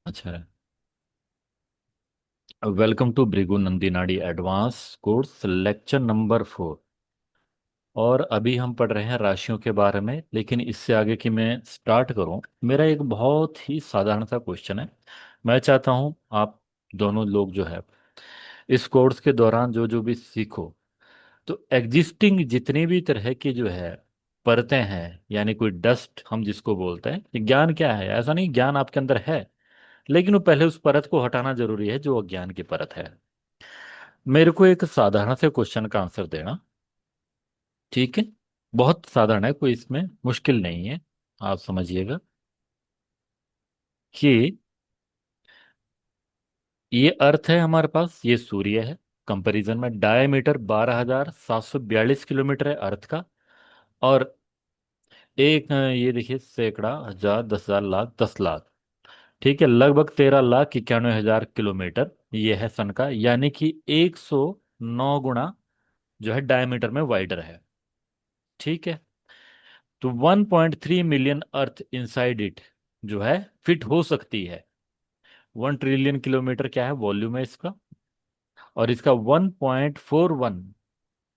अच्छा है। Welcome to Bhrigu Nandi नाड़ी एडवांस कोर्स लेक्चर नंबर 4। और अभी हम पढ़ रहे हैं राशियों के बारे में, लेकिन इससे आगे कि मैं स्टार्ट करूं, मेरा एक बहुत ही साधारण सा क्वेश्चन है। मैं चाहता हूं आप दोनों लोग जो है इस कोर्स के दौरान जो जो भी सीखो, तो एग्जिस्टिंग जितनी भी तरह की जो है परतें हैं, यानी कोई डस्ट हम जिसको बोलते हैं, ये ज्ञान क्या है? ऐसा नहीं, ज्ञान आपके अंदर है, लेकिन वो पहले उस परत को हटाना जरूरी है जो अज्ञान की परत है। मेरे को एक साधारण से क्वेश्चन का आंसर देना, ठीक है? बहुत साधारण है, कोई इसमें मुश्किल नहीं है। आप समझिएगा कि ये अर्थ है हमारे पास, ये सूर्य है। कंपैरिजन में डायमीटर 12,742 किलोमीटर है अर्थ का। और एक ये देखिए, सैकड़ा, हजार, 10,000, लाख, 10 लाख, ठीक है, लगभग 13,91,000 किलोमीटर ये है सन का, यानी कि 109 गुना जो है डायमीटर में वाइडर है। ठीक है। तो 1.3 मिलियन अर्थ इनसाइड इट जो है फिट हो सकती है। 1 ट्रिलियन किलोमीटर क्या है, वॉल्यूम है इसका। और इसका 1.41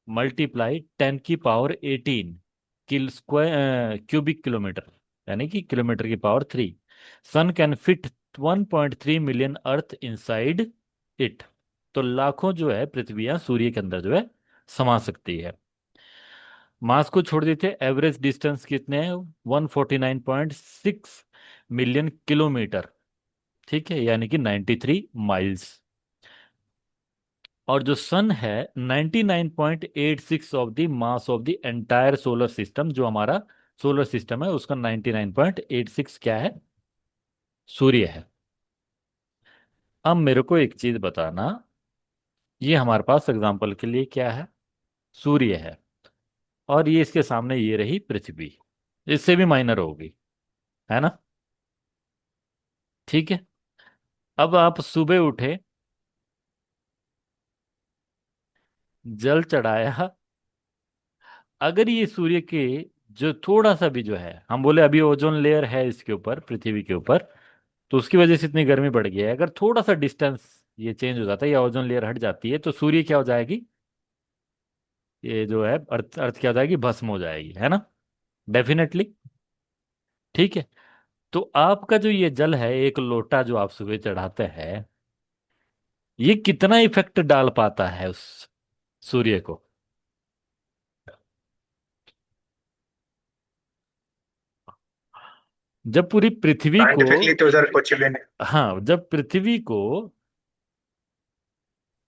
मल्टीप्लाई 10 की पावर 18 किल स्क्वायर क्यूबिक किलोमीटर, यानी कि किलोमीटर की power 3। Sun can fit 1.3 million earth inside it. तो लाखों जो है पृथ्वियां सूर्य के अंदर जो है समा सकती है। मास को छोड़ देते, एवरेज डिस्टेंस कितने हैं? 149.6 मिलियन किलोमीटर, ठीक है, यानी कि 93 माइल्स। और जो सन है 99.86 of the mass of the entire solar system, जो हमारा सोलर सिस्टम है उसका 99.86 क्या है? सूर्य है। अब मेरे को एक चीज बताना, ये हमारे पास एग्जांपल के लिए क्या है? सूर्य है। और ये इसके सामने ये रही पृथ्वी, इससे भी माइनर होगी, है ना? ठीक है। अब आप सुबह उठे, जल चढ़ाया। अगर ये सूर्य के जो थोड़ा सा भी जो है, हम बोले अभी ओजोन लेयर है इसके ऊपर, पृथ्वी के ऊपर, तो उसकी वजह से इतनी गर्मी बढ़ गई है। अगर थोड़ा सा डिस्टेंस ये चेंज हो जाता है या ओजोन लेयर हट जाती है, तो सूर्य क्या हो जाएगी? ये जो है अर्थ अर्थ क्या हो जाएगी? भस्म हो जाएगी, है ना? डेफिनेटली। ठीक है। तो आपका जो ये जल है, एक लोटा जो आप सुबह चढ़ाते हैं, ये कितना इफेक्ट डाल पाता है उस सूर्य को? जब पूरी पृथ्वी को, साइंटिफिकली तो सर कुछ भी नहीं। हाँ, जब पृथ्वी को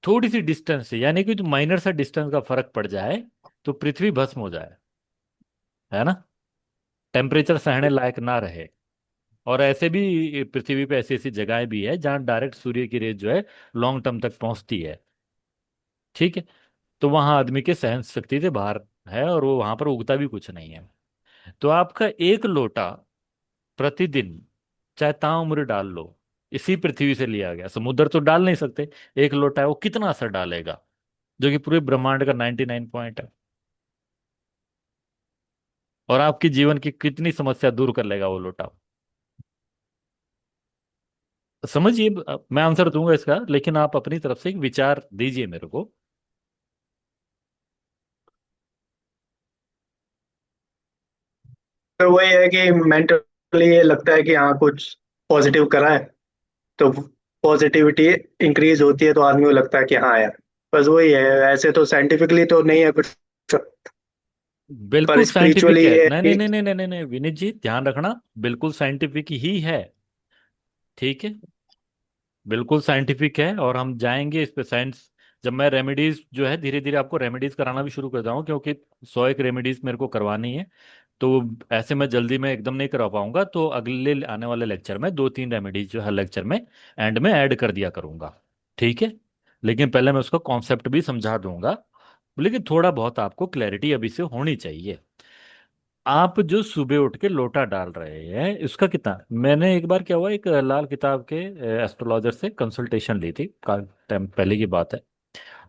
थोड़ी सी डिस्टेंस से, यानी कि जो माइनर सा डिस्टेंस का फर्क पड़ जाए, तो पृथ्वी भस्म हो जाए, है ना? टेम्परेचर सहने लायक ना रहे। और ऐसे भी पृथ्वी पे ऐसी ऐसी जगहें भी है जहां डायरेक्ट सूर्य की रेज जो है लॉन्ग टर्म तक पहुंचती है। ठीक है। तो वहां आदमी के सहन शक्ति से बाहर है, और वो वहां पर उगता भी कुछ नहीं है। तो आपका एक लोटा प्रतिदिन, चाहे ताउम्र डाल लो, इसी पृथ्वी से लिया गया, समुद्र तो डाल नहीं सकते, एक लोटा है वो कितना असर डालेगा, जो कि पूरे ब्रह्मांड का 99 पॉइंट है। और आपकी जीवन की कितनी समस्या दूर कर लेगा वो लोटा। समझिए, मैं आंसर दूंगा इसका, लेकिन आप अपनी तरफ से एक विचार दीजिए मेरे को। तो वही है कि मेंटली ये लगता है कि हाँ कुछ पॉजिटिव करा है, तो पॉजिटिविटी इंक्रीज होती है तो आदमी को लगता है कि हाँ यार, बस वही है। ऐसे तो साइंटिफिकली तो नहीं है कुछ, पर बिल्कुल साइंटिफिक स्पिरिचुअली है। ये नहीं है नहीं कि नहीं नहीं नहीं नहीं नहीं, विनीत जी ध्यान रखना, बिल्कुल साइंटिफिक ही है। ठीक है। बिल्कुल साइंटिफिक है, और हम जाएंगे इस पे साइंस। जब मैं रेमेडीज जो है, धीरे धीरे आपको रेमेडीज कराना भी शुरू कर दूँ, क्योंकि 100 एक रेमेडीज मेरे को करवानी है। तो ऐसे मैं जल्दी में एकदम नहीं करा पाऊंगा, तो अगले आने वाले लेक्चर में 2-3 रेमेडीज जो हर लेक्चर में एंड में ऐड कर दिया करूंगा। ठीक है। लेकिन पहले मैं उसका कॉन्सेप्ट भी समझा दूंगा, लेकिन थोड़ा बहुत आपको क्लैरिटी अभी से होनी चाहिए। आप जो सुबह उठ के लोटा डाल रहे हैं, उसका कितना, मैंने एक बार क्या हुआ, एक लाल किताब के एस्ट्रोलॉजर से कंसल्टेशन ली थी, काफी टाइम पहले की बात है।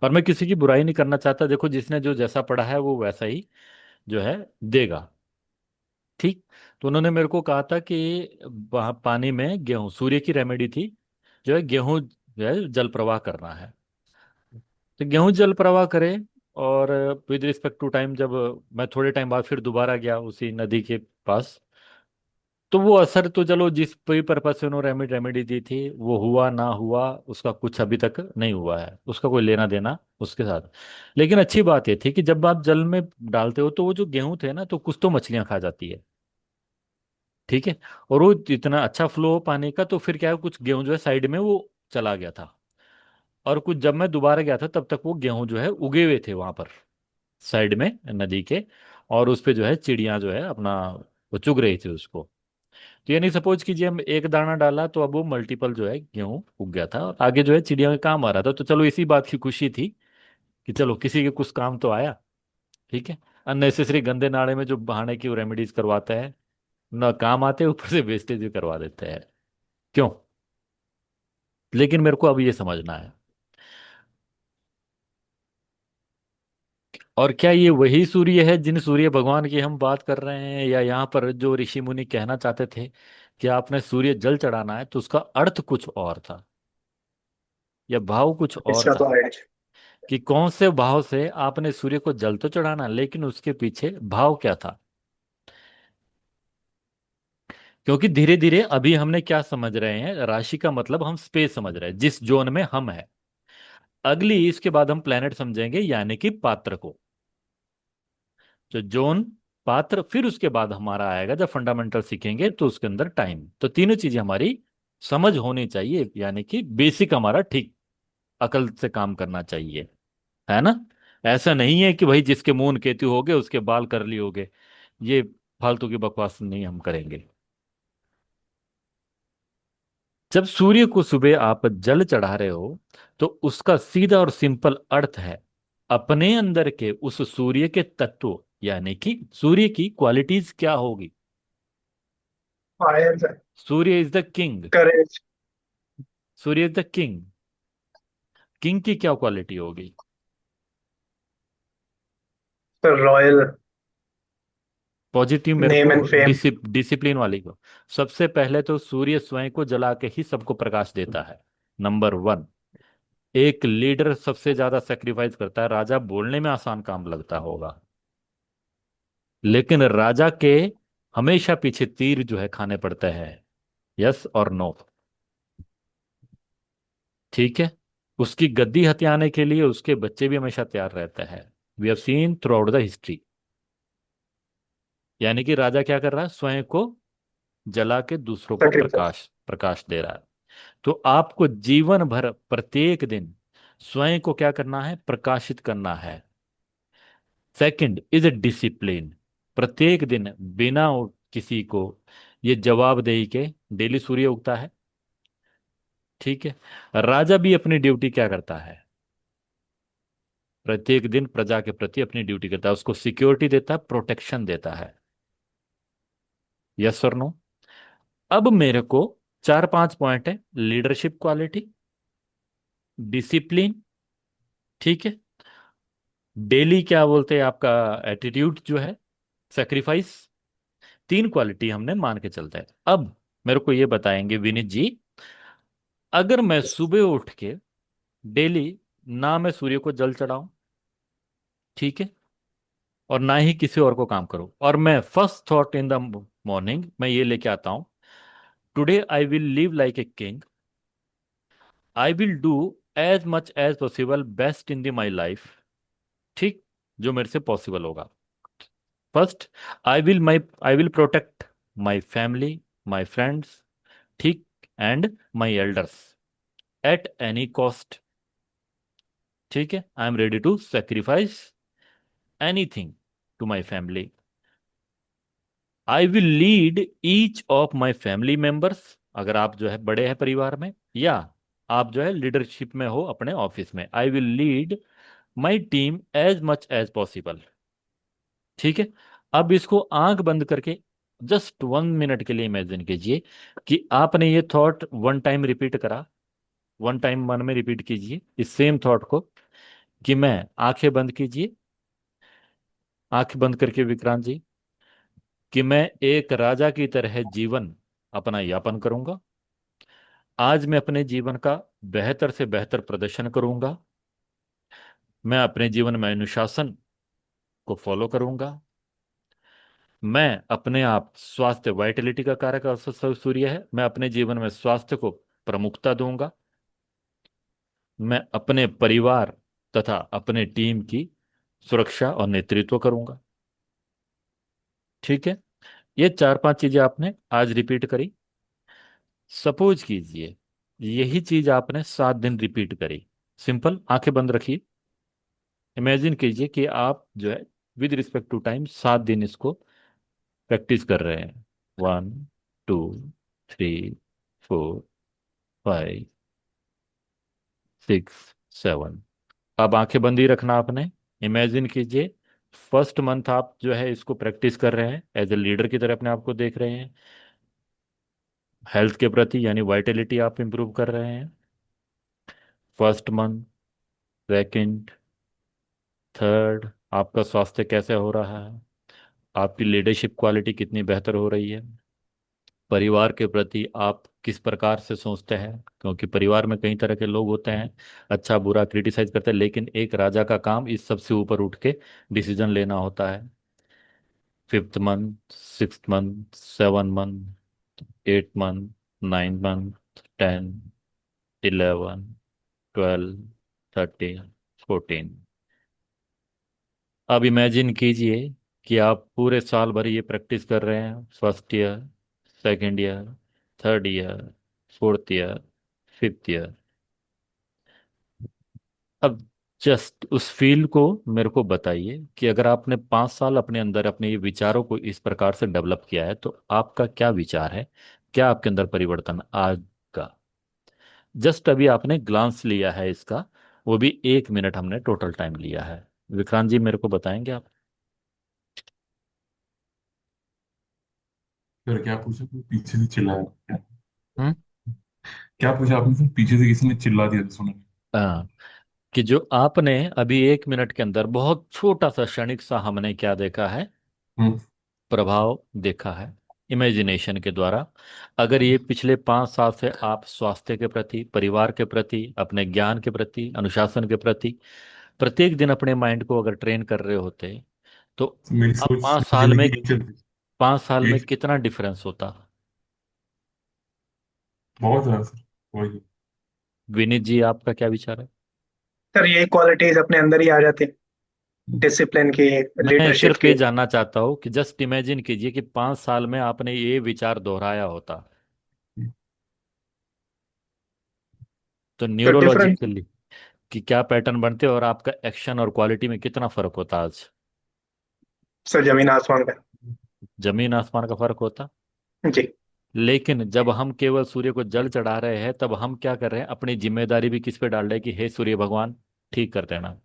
और मैं किसी की बुराई नहीं करना चाहता, देखो जिसने जो जैसा पढ़ा है वो वैसा ही जो है देगा। ठीक। तो उन्होंने मेरे को कहा था कि वहाँ पानी में गेहूं, सूर्य की रेमेडी थी, जो है गेहूं जो है जल प्रवाह करना है। तो गेहूं जल प्रवाह करे। और विद रिस्पेक्ट टू टाइम, जब मैं थोड़े टाइम बाद फिर दोबारा गया उसी नदी के पास, तो वो असर तो चलो जिस भी पर्पज से उन्होंने रेमेडी दी थी, वो हुआ ना हुआ उसका कुछ अभी तक नहीं हुआ है, उसका कोई लेना देना उसके साथ। लेकिन अच्छी बात ये थी कि जब आप जल में डालते हो तो वो जो गेहूं थे ना, तो कुछ तो मछलियां खा जाती है। ठीक है। और वो इतना अच्छा फ्लो हो पानी का, तो फिर क्या है, कुछ गेहूं जो है साइड में वो चला गया था। और कुछ जब मैं दोबारा गया था तब तक वो गेहूं जो है उगे हुए थे वहां पर, साइड में नदी के। और उस पे जो है चिड़िया जो है अपना वो चुग रही थी उसको। तो यानी सपोज कीजिए हम एक दाना डाला तो अब वो मल्टीपल जो है गेहूं उग गया था, और आगे जो है चिड़िया का काम आ रहा था। तो चलो इसी बात की खुशी थी कि चलो किसी के कुछ काम तो आया। ठीक है। अननेसेसरी गंदे नाले में जो बहाने की रेमेडीज करवाता है, ना काम आते, ऊपर से वेस्टेज भी करवा देते हैं। क्यों? लेकिन मेरे को अब ये समझना है, और क्या ये वही सूर्य है जिन सूर्य भगवान की हम बात कर रहे हैं, या यहाँ पर जो ऋषि मुनि कहना चाहते थे कि आपने सूर्य जल चढ़ाना है, तो उसका अर्थ कुछ और था या भाव कुछ और इसका था? तो आइडिया। कि कौन से भाव से आपने सूर्य को जल तो चढ़ाना, लेकिन उसके पीछे भाव क्या था? क्योंकि धीरे धीरे अभी हमने क्या समझ रहे हैं, राशि का मतलब हम स्पेस समझ रहे हैं, जिस जोन में हम हैं। अगली इसके बाद हम प्लेनेट समझेंगे, यानी कि पात्र को। जो जोन, पात्र, फिर उसके बाद हमारा आएगा जब फंडामेंटल सीखेंगे तो उसके अंदर टाइम। तो तीनों चीजें हमारी समझ होनी चाहिए, यानी कि बेसिक हमारा ठीक अकल से काम करना चाहिए। है ना? ऐसा नहीं है कि भाई जिसके मून केतु हो गए उसके बाल करली हो गए। ये फालतू की बकवास नहीं हम करेंगे। जब सूर्य को सुबह आप जल चढ़ा रहे हो, तो उसका सीधा और सिंपल अर्थ है, अपने अंदर के उस सूर्य के तत्व, यानी कि सूर्य की क्वालिटीज क्या होगी। Fire, Surya is the king. Courage, Surya is the king. King की क्या क्वालिटी होगी? रॉयल, पॉजिटिव मेरे नेम को, एंड फेम। डिसिप्लिन वाली को। सबसे पहले तो सूर्य स्वयं को जला के ही सबको प्रकाश देता है, नंबर वन। एक लीडर सबसे ज्यादा सेक्रीफाइस करता है, राजा बोलने में आसान काम लगता होगा, लेकिन राजा के हमेशा पीछे तीर जो है खाने पड़ते हैं। यस और नो? ठीक है। उसकी गद्दी हथियाने के लिए उसके बच्चे भी हमेशा तैयार रहते हैं। We have seen throughout the history. यानी कि राजा क्या कर रहा है, स्वयं को जला के दूसरों को सेक्रीफाइस। प्रकाश प्रकाश दे रहा है। तो आपको जीवन भर प्रत्येक दिन स्वयं को क्या करना है, प्रकाशित करना है। Second is discipline. प्रत्येक दिन बिना किसी को ये जवाबदेही के डेली सूर्य उगता है। ठीक है। राजा भी अपनी ड्यूटी क्या करता है, प्रत्येक दिन प्रजा के प्रति अपनी ड्यूटी करता है, उसको सिक्योरिटी देता है, प्रोटेक्शन देता है। यस और नो? अब मेरे को चार पांच पॉइंट है, लीडरशिप क्वालिटी, डिसिप्लिन, ठीक है, डेली क्या बोलते हैं आपका एटीट्यूड जो है, सेक्रीफाइस। तीन क्वालिटी हमने मान के चलते हैं। अब मेरे को ये बताएंगे विनीत जी, अगर मैं सुबह उठ के डेली ना मैं सूर्य को जल चढ़ाऊं, ठीक है, और ना ही किसी और को काम करूं, और मैं first thought in the morning मैं ये लेके आता हूं, today I will live like a king, I will do as much as possible best in the my life. ठीक। जो मेरे से पॉसिबल होगा। First, I will protect my family, my friends, ठीक, and my elders at any cost. ठीक है। I am ready to sacrifice anything to my family. I will lead each of my family members. अगर आप जो है बड़े हैं परिवार में, या आप जो है लीडरशिप में हो अपने ऑफिस में, I will lead my team as much as possible. ठीक है। अब इसको आंख बंद करके जस्ट 1 मिनट के लिए इमेजिन कीजिए कि आपने ये थॉट वन टाइम रिपीट करा। वन टाइम मन में रिपीट कीजिए इस सेम थॉट को, कि मैं, आंखें बंद कीजिए, आंखें बंद करके विक्रांत जी, कि मैं एक राजा की तरह जीवन अपना यापन करूंगा। आज मैं अपने जीवन का बेहतर से बेहतर प्रदर्शन करूंगा। मैं अपने जीवन में अनुशासन को फॉलो करूंगा। मैं अपने आप स्वास्थ्य वाइटलिटी का कारक सूर्य है, मैं अपने जीवन में स्वास्थ्य को प्रमुखता दूंगा। मैं अपने परिवार तथा अपने टीम की सुरक्षा और नेतृत्व करूंगा। ठीक है, ये चार पांच चीजें आपने आज रिपीट करी। सपोज कीजिए यही चीज आपने 7 दिन रिपीट करी। सिंपल, आंखें बंद रखिए। इमेजिन कीजिए कि आप जो है विद रिस्पेक्ट टू टाइम 7 दिन इसको प्रैक्टिस कर रहे हैं। 1, 2, 3, 4, 5, 6, 7। अब आंखें बंद ही रखना आपने। इमेजिन कीजिए फर्स्ट मंथ आप जो है इसको प्रैक्टिस कर रहे हैं, एज ए लीडर की तरह अपने आप को देख रहे हैं। हेल्थ के प्रति यानी वाइटलिटी आप इंप्रूव कर रहे हैं। फर्स्ट मंथ, सेकंड, थर्ड, आपका स्वास्थ्य कैसे हो रहा है, आपकी लीडरशिप क्वालिटी कितनी बेहतर हो रही है, परिवार के प्रति आप किस प्रकार से सोचते हैं, क्योंकि परिवार में कई तरह के लोग होते हैं, अच्छा बुरा क्रिटिसाइज करते हैं, लेकिन एक राजा का काम इस सबसे ऊपर उठ के डिसीजन लेना होता है। 5th month, 6th month, 7 month, 8 month, 9 month, 10, 11, 12, 13, 14। अब इमेजिन कीजिए कि आप पूरे साल भर ये प्रैक्टिस कर रहे हैं। First year, second year, third year, fourth year, fifth year. अब जस्ट उस फील्ड को मेरे को बताइए कि अगर आपने 5 साल अपने अंदर अपने ये विचारों को इस प्रकार से डेवलप किया है तो आपका क्या विचार है, क्या आपके अंदर परिवर्तन आएगा। जस्ट अभी आपने ग्लांस लिया है इसका, वो भी 1 मिनट हमने टोटल टाइम लिया है। विक्रांत जी मेरे को बताएंगे आप। फिर क्या पूछा, कोई पीछे से चिल्लाया क्या? हम्म। क्या पूछा आपने सर? पीछे से किसी ने चिल्ला दिया था, सुना नहीं। हाँ, कि जो आपने अभी 1 मिनट के अंदर बहुत छोटा सा क्षणिक सा हमने क्या देखा है, हम्म। प्रभाव देखा है इमेजिनेशन के द्वारा। अगर ये पिछले 5 साल से आप स्वास्थ्य के प्रति, परिवार के प्रति, अपने ज्ञान के प्रति, अनुशासन के प्रति प्रत्येक दिन अपने माइंड को अगर ट्रेन कर रहे होते तो तो मेरी अब सोच 5 साल जिंदगी में, नहीं चल रही। 5 साल में एक कितना डिफरेंस होता। बहुत ज्यादा सर, वही। विनीत जी आपका क्या विचार है। सर यही क्वालिटीज अपने अंदर ही आ जाती, डिसिप्लिन की, मैं लीडरशिप सिर्फ ये की। जानना चाहता हूँ कि जस्ट इमेजिन कीजिए कि 5 साल में आपने ये विचार दोहराया होता तो तो डिफरेंट, न्यूरोलॉजिकली कि क्या पैटर्न बनते और आपका एक्शन और क्वालिटी में कितना फर्क होता आज। सर जमीन आसमान का। जमीन आसमान का फर्क होता। जी। लेकिन जब हम केवल सूर्य को जल चढ़ा रहे हैं तब हम क्या कर रहे हैं, अपनी जिम्मेदारी भी किस पे डाल रहे हैं कि हे सूर्य भगवान ठीक कर देना।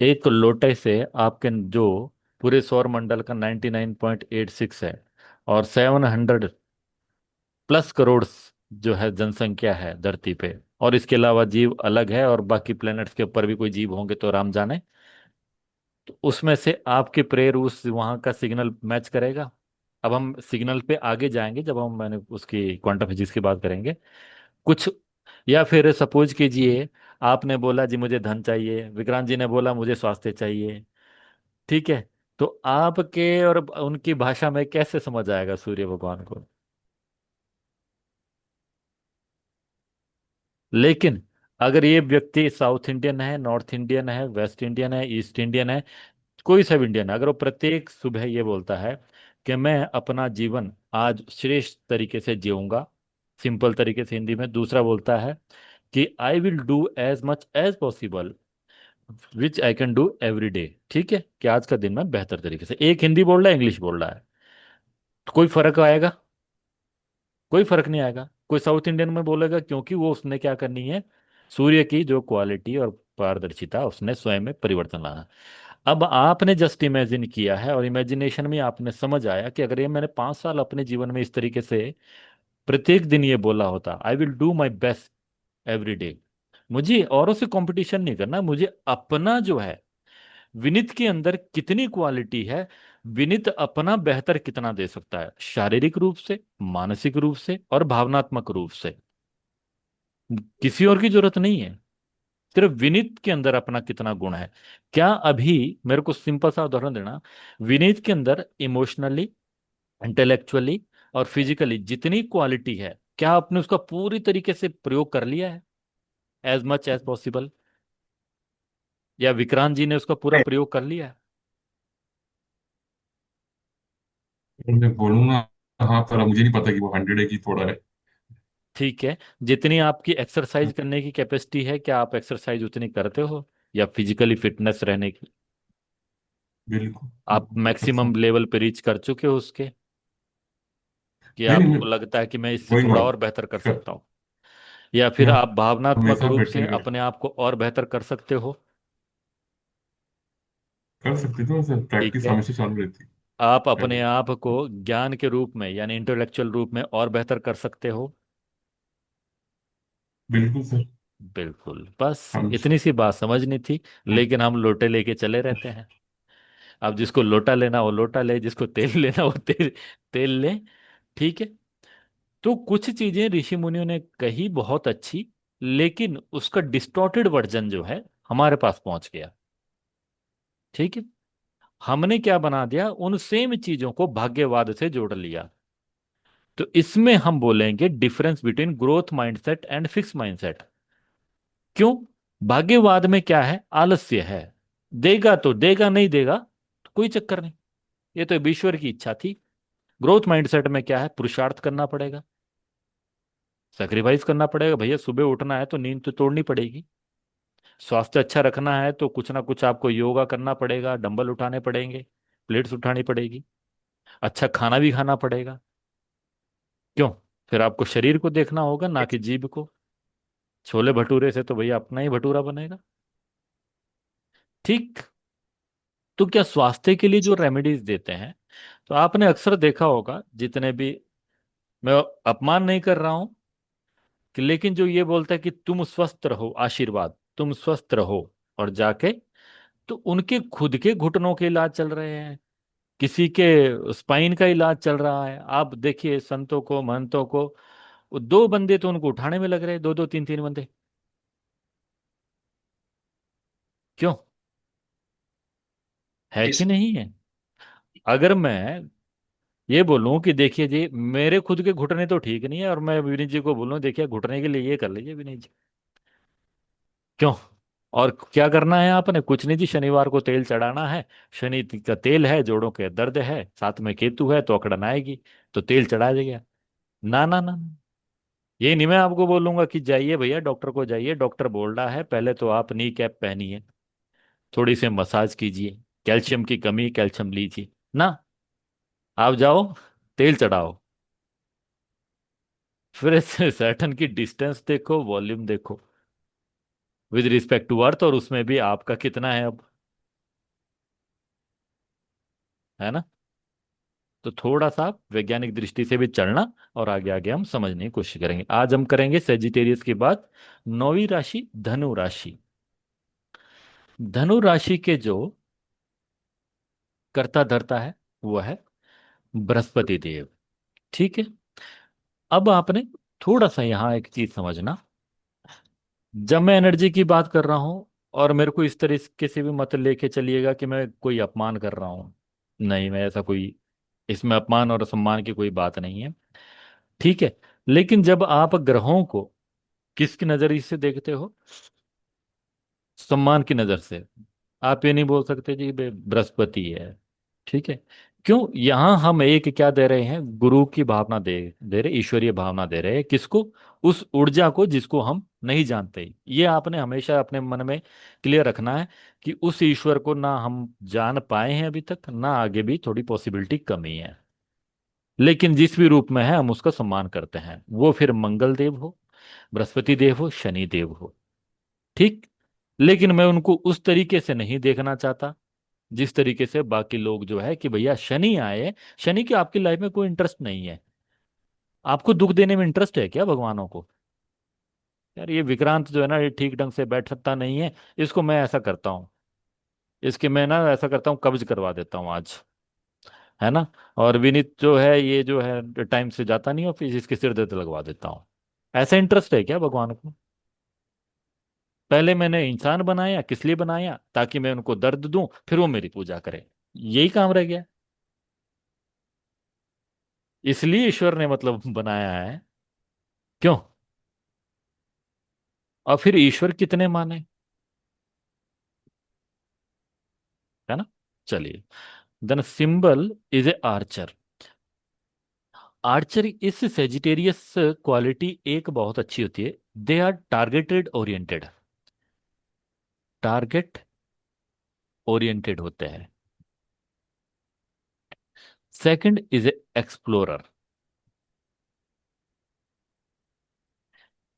एक लोटे से आपके जो पूरे सौर मंडल का 99.86 है और 700+ करोड़ जो है जनसंख्या है धरती पे, और इसके अलावा जीव अलग है और बाकी प्लैनेट्स के ऊपर भी कोई जीव होंगे तो राम जाने। तो उसमें से आपके प्रेयर उस वहां का सिग्नल मैच करेगा। अब हम सिग्नल पे आगे जाएंगे जब हम मैंने उसकी क्वांटम फिजिक्स की बात करेंगे कुछ। या फिर सपोज कीजिए आपने बोला जी मुझे धन चाहिए, विक्रांत जी ने बोला मुझे स्वास्थ्य चाहिए। ठीक है, तो आपके और उनकी भाषा में कैसे समझ आएगा सूर्य भगवान को। लेकिन अगर ये व्यक्ति साउथ इंडियन है, नॉर्थ इंडियन है, वेस्ट इंडियन है, ईस्ट इंडियन है, कोई सा भी इंडियन है, अगर वो प्रत्येक सुबह ये बोलता है कि मैं अपना जीवन आज श्रेष्ठ तरीके से जीऊंगा, सिंपल तरीके से हिंदी में, दूसरा बोलता है कि I will do as much as possible which I can do every day. ठीक है, कि आज का दिन मैं बेहतर तरीके से, एक हिंदी बोल रहा है, इंग्लिश बोल रहा है, तो कोई फर्क आएगा। कोई फर्क नहीं आएगा। कोई साउथ इंडियन में बोलेगा क्योंकि वो उसने क्या करनी है, सूर्य की जो क्वालिटी और पारदर्शिता उसने स्वयं में परिवर्तन लाना। अब आपने जस्ट इमेजिन किया है और इमेजिनेशन में आपने समझ आया कि अगर ये मैंने 5 साल अपने जीवन में इस तरीके से प्रत्येक दिन ये बोला होता, आई will do my best every day, मुझे औरों से कंपटीशन नहीं करना, मुझे अपना जो है विनीत के अंदर कितनी क्वालिटी है विनीत अपना बेहतर कितना दे सकता है, शारीरिक रूप से, मानसिक रूप से और भावनात्मक रूप से। किसी और की जरूरत नहीं है, सिर्फ विनीत के अंदर अपना कितना गुण है। क्या अभी, मेरे को सिंपल सा उदाहरण देना, विनीत के अंदर इमोशनली, इंटेलेक्चुअली और फिजिकली जितनी क्वालिटी है, क्या आपने उसका पूरी तरीके से प्रयोग कर लिया है, एज मच एज पॉसिबल, या विक्रांत जी ने उसका पूरा नहीं, प्रयोग कर लिया है? मैं बोलूंगा हाँ, पर मुझे नहीं पता कि वो 100 है कि थोड़ा है। ठीक है, जितनी आपकी एक्सरसाइज करने की कैपेसिटी है, क्या आप एक्सरसाइज उतनी करते हो, या फिजिकली फिटनेस रहने की बिल्कुल। आप करता मैक्सिमम हूँ। लेवल पे रीच कर चुके हो उसके, कि नहीं नहीं, मैं आपको लगता है कि मैं इससे नहीं, गोइंग थोड़ा ऑन। और बेहतर कर कर, सकता हूँ, या फिर मैं आप भावनात्मक हमेशा रूप से बेटर कर अपने आप को और बेहतर कर सकते हो? कर सकते थे, वैसे ठीक प्रैक्टिस है, हमेशा चालू रहती आप है। अपने आप को ज्ञान के रूप में यानी इंटेलेक्चुअल रूप में और बेहतर कर सकते हो? बिल्कुल सर। बिल्कुल, बस हम इतनी सी बात समझनी थी, लेकिन हम लोटे लेके चले रहते हैं। अब जिसको लोटा लेना वो लोटा ले, जिसको तेल लेना वो तेल तेल ले। ठीक है, तो कुछ चीजें ऋषि मुनियों ने कही बहुत अच्छी, लेकिन उसका डिस्टॉर्टेड वर्जन जो है हमारे पास पहुंच गया। ठीक है, हमने क्या बना दिया, उन सेम चीजों को भाग्यवाद से जोड़ लिया। तो इसमें हम बोलेंगे difference between growth mindset and fix mindset. क्यों? भाग्यवाद में क्या है, आलस्य है, देगा तो देगा, नहीं देगा तो कोई चक्कर नहीं, ये तो ईश्वर की इच्छा थी। ग्रोथ माइंडसेट में क्या है, पुरुषार्थ करना पड़ेगा, सेक्रीफाइस करना पड़ेगा, भैया सुबह उठना है तो नींद तो तोड़नी पड़ेगी, स्वास्थ्य अच्छा रखना है तो कुछ ना कुछ आपको योगा करना पड़ेगा, डंबल उठाने पड़ेंगे, प्लेट्स उठानी पड़ेगी, अच्छा खाना भी खाना पड़ेगा। क्यों? फिर आपको शरीर को देखना होगा ना कि जीभ को। छोले भटूरे से तो भैया अपना ही भटूरा बनेगा। ठीक, तो क्या स्वास्थ्य के लिए जो रेमेडीज देते हैं, तो आपने अक्सर देखा होगा जितने भी, मैं अपमान नहीं कर रहा हूं, कि लेकिन जो ये बोलता है कि तुम स्वस्थ रहो, आशीर्वाद तुम स्वस्थ रहो, और जाके तो उनके खुद के घुटनों के इलाज चल रहे हैं, किसी के स्पाइन का इलाज चल रहा है। आप देखिए संतों को, महंतों को, वो दो बंदे तो उनको उठाने में लग रहे हैं, दो दो तीन तीन बंदे। क्यों? है कि इस नहीं है? अगर मैं ये बोलूं कि देखिए जी मेरे खुद के घुटने तो ठीक नहीं है, और मैं विनीत जी को बोलूं देखिए घुटने के लिए ये कर लीजिए विनीत जी, क्यों? और क्या करना है आपने, कुछ नहीं जी, शनिवार को तेल चढ़ाना है, शनि का तेल है, जोड़ों के दर्द है, साथ में केतु है तो अकड़न आएगी, तो तेल चढ़ा देगा। ना ना ना, ये नहीं मैं आपको बोलूंगा कि जाइए भैया डॉक्टर को जाइए, डॉक्टर बोल रहा है पहले तो आप नी कैप पहनिए, थोड़ी सी मसाज कीजिए, कैल्शियम की कमी, कैल्शियम लीजिए ना, आप जाओ तेल चढ़ाओ, फिर सैटर्न की डिस्टेंस देखो, वॉल्यूम देखो, विद रिस्पेक्ट टू अर्थ, और उसमें भी आपका कितना है अब, है ना? तो थोड़ा सा आप वैज्ञानिक दृष्टि से भी चलना, और आगे आगे हम समझने की कोशिश करेंगे। आज हम करेंगे सेजिटेरियस की बात, नौवीं राशि धनु राशि। धनु राशि के जो कर्ता धर्ता है वो है बृहस्पति देव। ठीक है, अब आपने थोड़ा सा यहाँ एक चीज समझना, जब मैं एनर्जी की बात कर रहा हूं, और मेरे को इस तरीके से भी मत लेके चलिएगा कि मैं कोई अपमान कर रहा हूं, नहीं, मैं ऐसा कोई, इसमें अपमान और सम्मान की कोई बात नहीं है। ठीक है, लेकिन जब आप ग्रहों को किसकी नजरिए से देखते हो, सम्मान की नजर से, आप ये नहीं बोल सकते जी बृहस्पति है। ठीक है, क्यों? यहां हम एक क्या दे रहे हैं, गुरु की भावना दे दे रहे, ईश्वरीय भावना दे रहे हैं, किसको? उस ऊर्जा को जिसको हम नहीं जानते। ये आपने हमेशा अपने मन में क्लियर रखना है, कि उस ईश्वर को ना हम जान पाए हैं अभी तक, ना आगे भी थोड़ी पॉसिबिलिटी कमी है, लेकिन जिस भी रूप में है हम उसका सम्मान करते हैं, वो फिर मंगल देव हो, बृहस्पति देव हो, शनि देव हो। ठीक, लेकिन मैं उनको उस तरीके से नहीं देखना चाहता जिस तरीके से बाकी लोग जो है, कि भैया शनि आए, शनि की आपकी लाइफ में कोई इंटरेस्ट नहीं है, आपको दुख देने में इंटरेस्ट है क्या भगवानों को? यार ये विक्रांत जो है ना, ये ठीक ढंग से बैठता नहीं है, इसको मैं ऐसा करता हूँ, इसके मैं ना ऐसा करता हूँ, कब्ज करवा देता हूँ आज, है ना। और विनीत जो है, ये जो है टाइम से जाता नहीं ऑफिस, इसके सिर दर्द लगवा देता हूँ। ऐसा इंटरेस्ट है क्या भगवान को? पहले मैंने इंसान बनाया, किस लिए बनाया? ताकि मैं उनको दर्द दूं, फिर वो मेरी पूजा करें। यही काम रह गया। इसलिए ईश्वर ने मतलब बनाया है। क्यों? और फिर ईश्वर कितने माने, है ना। चलिए, then symbol is a archer. Archer इस सेजिटेरियस क्वालिटी एक बहुत अच्छी होती है। They are targeted oriented, target oriented होते हैं। सेकंड इज ए एक्सप्लोरर,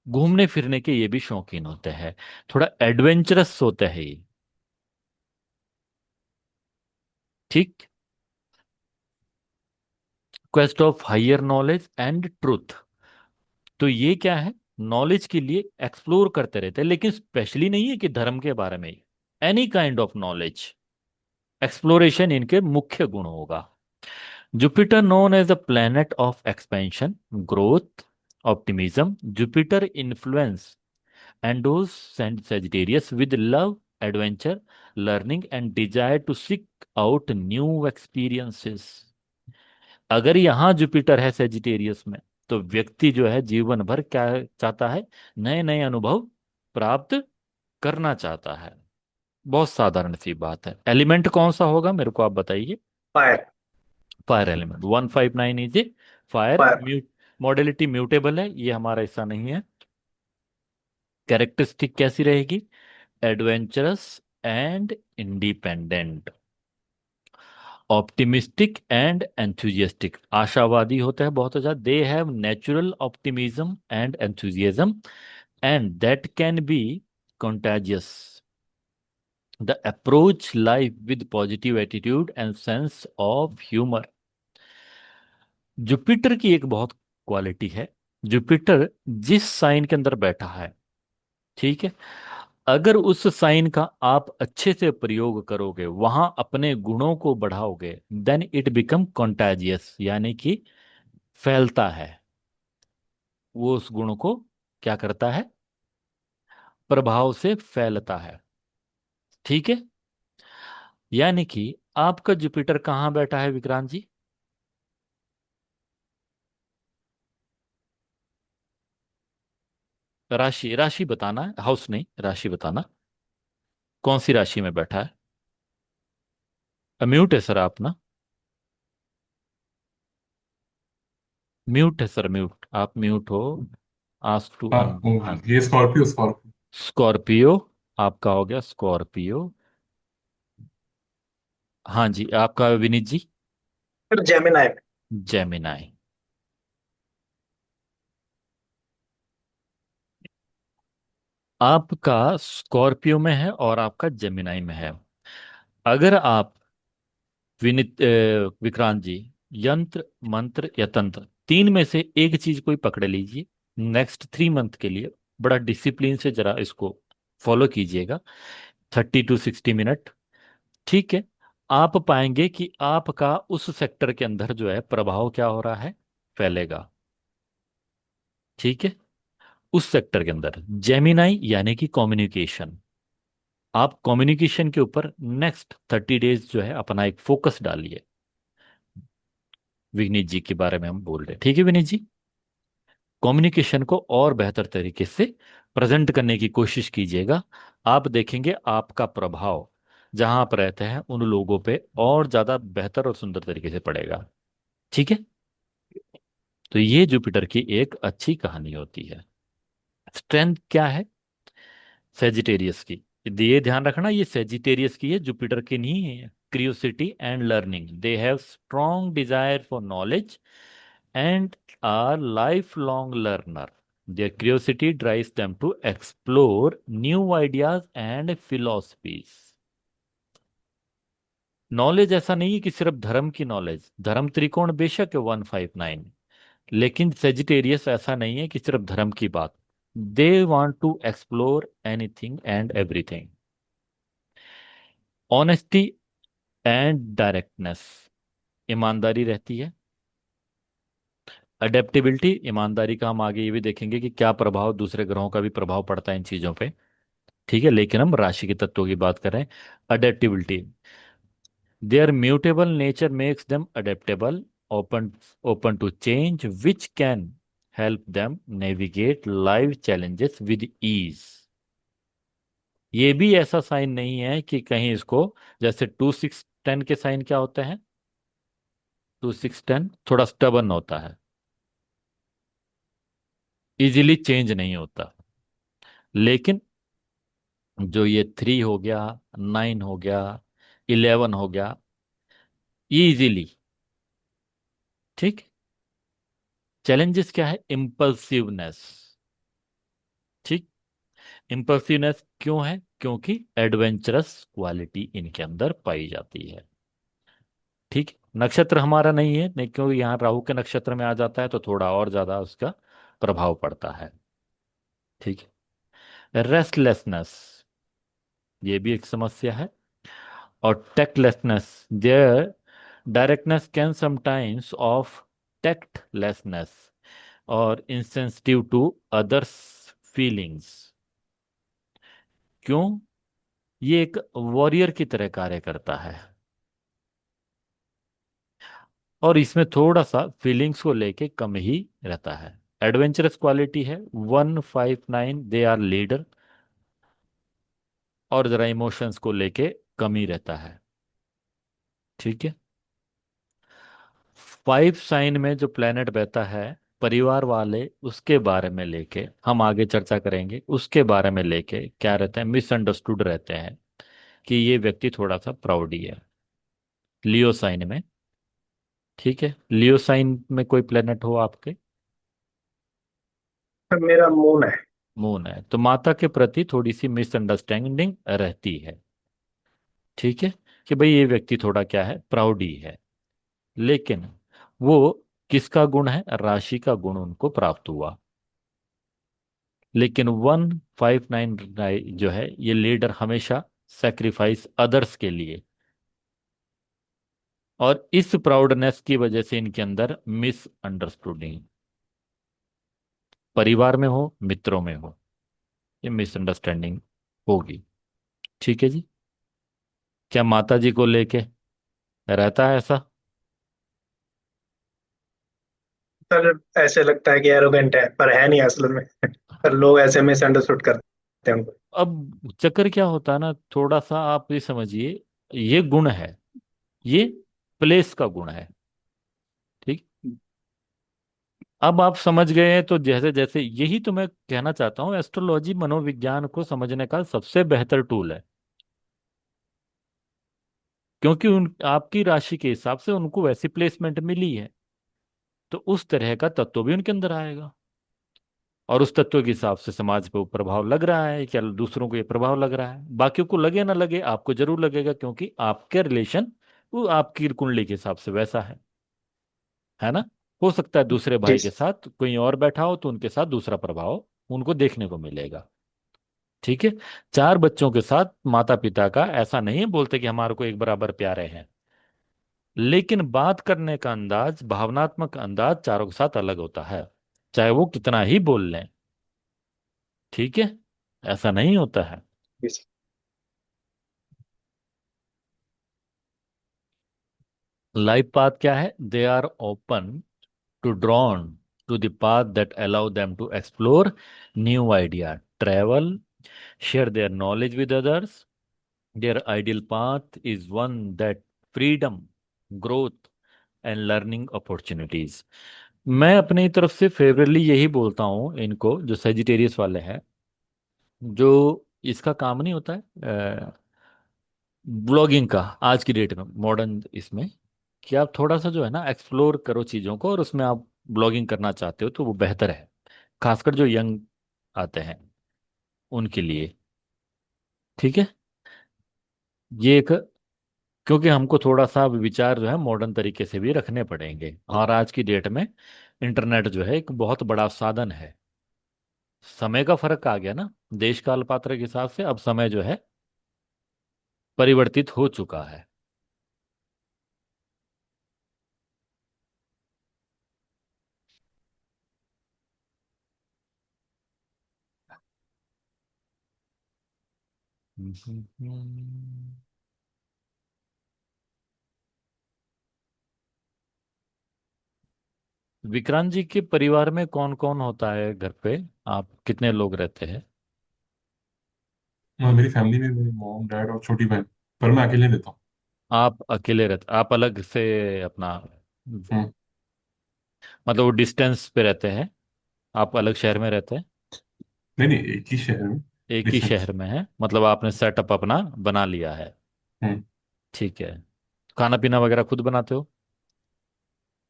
घूमने फिरने के ये भी शौकीन होते हैं, थोड़ा एडवेंचरस होते हैं ये। ठीक। Quest of higher knowledge and truth, तो ये क्या है? नॉलेज के लिए एक्सप्लोर करते रहते हैं, लेकिन स्पेशली नहीं है कि धर्म के बारे में ही, any kind of knowledge, exploration इनके मुख्य गुण होगा। Jupiter known as the planet of expansion, growth, optimism. Jupiter influence endows and Sagittarius with love, adventure, learning and desire to seek out new experiences. अगर यहाँ जुपिटर है Sagittarius में, तो व्यक्ति जो है जीवन भर क्या चाहता है? नए नए अनुभव प्राप्त करना चाहता है। बहुत साधारण सी बात है। एलिमेंट कौन सा होगा मेरे को आप बताइए। Fire. Fire element 159 is a fire. Fire. Mute, modality mutable है, ये हमारा हिस्सा नहीं है। कैरेक्टरिस्टिक कैसी रहेगी? Adventurous and independent, optimistic and enthusiastic, आशावादी होते हैं बहुत ज्यादा। They have natural optimism and enthusiasm and that can be contagious. The approach life with positive attitude and sense of humor. Jupiter की एक बहुत क्वालिटी है, जुपिटर जिस साइन के अंदर बैठा है, ठीक है, अगर उस साइन का आप अच्छे से प्रयोग करोगे, वहां अपने गुणों को बढ़ाओगे, देन इट बिकम कॉन्टाजियस, यानी कि फैलता है। वो उस गुण को क्या करता है? प्रभाव से फैलता है। ठीक है। यानी कि आपका जुपिटर कहाँ बैठा है विक्रांत जी? राशि, राशि बताना है, हाउस नहीं, राशि बताना। कौन सी राशि में बैठा है? म्यूट है सर आप ना, म्यूट है सर, म्यूट, आप म्यूट हो। आस्क टू हाँ अन, हाँ। ये स्कॉर्पियो स्कॉर्पियो। स्कॉर्पियो, आपका हो गया स्कॉर्पियो। हाँ जी, आपका विनीत जी? फिर जेमिनाई। जेमिनाई। आपका स्कॉर्पियो में है और आपका जेमिनाई में है। अगर आप विनित विक्रांत जी, यंत्र मंत्र या तंत्र, तीन में से एक चीज कोई पकड़ लीजिए, नेक्स्ट 3 मंथ के लिए बड़ा डिसिप्लिन से जरा इसको फॉलो कीजिएगा, 30 to 60 मिनट। ठीक है। आप पाएंगे कि आपका उस सेक्टर के अंदर जो है प्रभाव क्या हो रहा है? फैलेगा। ठीक है। उस सेक्टर के अंदर जेमिनाई यानी कि कम्युनिकेशन, आप कम्युनिकेशन के ऊपर नेक्स्ट 30 डेज जो है अपना एक फोकस डालिए। विनीत जी के बारे में हम बोल रहे हैं, ठीक है विनीत जी। कम्युनिकेशन को और बेहतर तरीके से प्रेजेंट करने की कोशिश कीजिएगा। आप देखेंगे आपका प्रभाव जहां आप रहते हैं उन लोगों पे और ज्यादा बेहतर और सुंदर तरीके से पड़ेगा। ठीक है। तो ये जुपिटर की एक अच्छी कहानी होती है। स्ट्रेंथ क्या है सेजिटेरियस की? ये ध्यान रखना, ये सेजिटेरियस की है, जुपिटर की नहीं है। Curiosity and learning, they have strong desire for knowledge and are lifelong learner. Their curiosity drives them to explore new ideas and philosophies. Knowledge ऐसा नहीं है कि सिर्फ धर्म की नॉलेज, धर्म त्रिकोण बेशक है 159, लेकिन सेजिटेरियस ऐसा नहीं है कि सिर्फ धर्म की बात। They want to explore anything and everything. Honesty and directness, ईमानदारी रहती है। अडेप्टेबिलिटी, ईमानदारी का हम आगे ये भी देखेंगे कि क्या प्रभाव दूसरे ग्रहों का भी प्रभाव पड़ता है इन चीजों पे। ठीक है, लेकिन हम राशि के तत्वों की बात कर रहे हैं। Adaptability, their mutable nature makes them adaptable, open open to change, which can help them navigate life challenges with ease। ये भी ऐसा साइन नहीं है कि कहीं इसको, जैसे 2 6 10 के साइन क्या होते हैं, 2 6 10 थोड़ा स्टबन होता है, इजीली चेंज नहीं होता। लेकिन जो ये 3 हो गया, 9 हो गया, 11 हो गया, ये इजीली, ठीक। चैलेंजेस क्या है, इम्पल्सिवनेस, ठीक। इम्पल्सिवनेस क्यों है, क्योंकि एडवेंचरस क्वालिटी इनके अंदर पाई जाती है। ठीक। नक्षत्र हमारा नहीं है, नहीं, क्योंकि यहाँ राहु के नक्षत्र में आ जाता है तो थोड़ा और ज्यादा उसका प्रभाव पड़ता है। ठीक है। रेस्टलेसनेस, ये भी एक समस्या है। और tactlessness, their directness can sometimes of tactlessness और इंसेंसिटिव टू अदर्स फीलिंग्स। क्यों, ये एक वॉरियर की तरह कार्य करता है और इसमें थोड़ा सा फीलिंग्स को लेके कम ही रहता है। एडवेंचरस क्वालिटी है 159, दे आर लीडर, और जरा इमोशंस को लेके कम ही रहता है। ठीक है। 5 साइन में जो प्लेनेट बहता है, परिवार वाले उसके बारे में लेके हम आगे चर्चा करेंगे, उसके बारे में लेके क्या रहते हैं, मिसअंडरस्टूड रहते हैं कि ये व्यक्ति थोड़ा सा प्राउडी है। लियो साइन में, ठीक है, लियो साइन में कोई प्लेनेट हो आपके, मेरा मून है। मून है, तो माता के प्रति थोड़ी सी मिसअंडरस्टैंडिंग रहती है। ठीक है, कि भाई ये व्यक्ति थोड़ा क्या है, प्राउडी है। लेकिन वो किसका गुण है, राशि का गुण उनको प्राप्त हुआ। लेकिन 159 जो है, ये लीडर हमेशा सेक्रीफाइस अदर्स के लिए, और इस प्राउडनेस की वजह से इनके अंदर मिसअंडरस्टूडिंग, परिवार में हो मित्रों में हो, ये मिसअंडरस्टैंडिंग होगी। ठीक है जी। क्या माता जी को लेके रहता है ऐसा? सर ऐसे लगता है कि एरोगेंट है पर है नहीं असल में। पर लोग ऐसे मिसअंडरस्टूड करते हैं उनको। अब चक्कर क्या होता है ना, थोड़ा सा आप ये समझिए, ये गुण है, ये प्लेस का गुण है। ठीक। अब आप समझ गए हैं, तो जैसे जैसे यही तो मैं कहना चाहता हूँ, एस्ट्रोलॉजी मनोविज्ञान को समझने का सबसे बेहतर टूल है, क्योंकि उन आपकी राशि के हिसाब से उनको वैसी प्लेसमेंट मिली है, तो उस तरह का तत्व भी उनके अंदर आएगा, और उस तत्व के हिसाब से समाज पे वो प्रभाव लग रहा है, क्या दूसरों को ये प्रभाव लग रहा है, बाकियों को लगे ना लगे, आपको जरूर लगेगा, क्योंकि आपके रिलेशन वो आपकी कुंडली के हिसाब से वैसा है ना। हो सकता है दूसरे जी भाई के साथ कोई और बैठा हो तो उनके साथ दूसरा प्रभाव उनको देखने को मिलेगा। ठीक है। 4 बच्चों के साथ माता पिता का ऐसा नहीं बोलते कि हमारे को एक बराबर प्यारे हैं, लेकिन बात करने का अंदाज, भावनात्मक अंदाज चारों के साथ अलग होता है, चाहे वो कितना ही बोल लें। ठीक है, ऐसा नहीं होता है। जी। लाइफ पाथ क्या है, they are open to drawn to the path that allow them to explore new idea, travel, share their knowledge with others. Their ideal path is one that freedom, growth and learning opportunities। मैं अपनी तरफ से फेवरेटली यही बोलता हूँ इनको, जो Sagittarius वाले हैं, जो इसका काम नहीं होता है ब्लॉगिंग का, आज की डेट में मॉडर्न इसमें, कि आप थोड़ा सा जो है ना एक्सप्लोर करो चीज़ों को, और उसमें आप ब्लॉगिंग करना चाहते हो तो वो बेहतर है, खासकर जो यंग आते हैं उनके लिए। ठीक है। ये एक, क्योंकि हमको थोड़ा सा विचार जो है मॉडर्न तरीके से भी रखने पड़ेंगे, और आज की डेट में इंटरनेट जो है एक बहुत बड़ा साधन है। समय का फर्क आ गया ना, देश काल पात्र के हिसाब से अब समय जो है परिवर्तित हो चुका है। विक्रांत जी के परिवार में कौन कौन होता है घर पे? आप कितने लोग रहते हैं? मेरी फैमिली में मेरी मॉम डैड और छोटी बहन, पर मैं अकेले रहता हूँ। आप अकेले रहते, आप अलग से अपना, हम्म, मतलब वो डिस्टेंस पे रहते हैं, आप अलग शहर में रहते हैं? नहीं नहीं, एक ही शहर में। एक ही डिस्टेंस। शहर में है, मतलब आपने सेटअप अपना बना लिया है। हम्म। ठीक है। खाना पीना वगैरह खुद बनाते हो?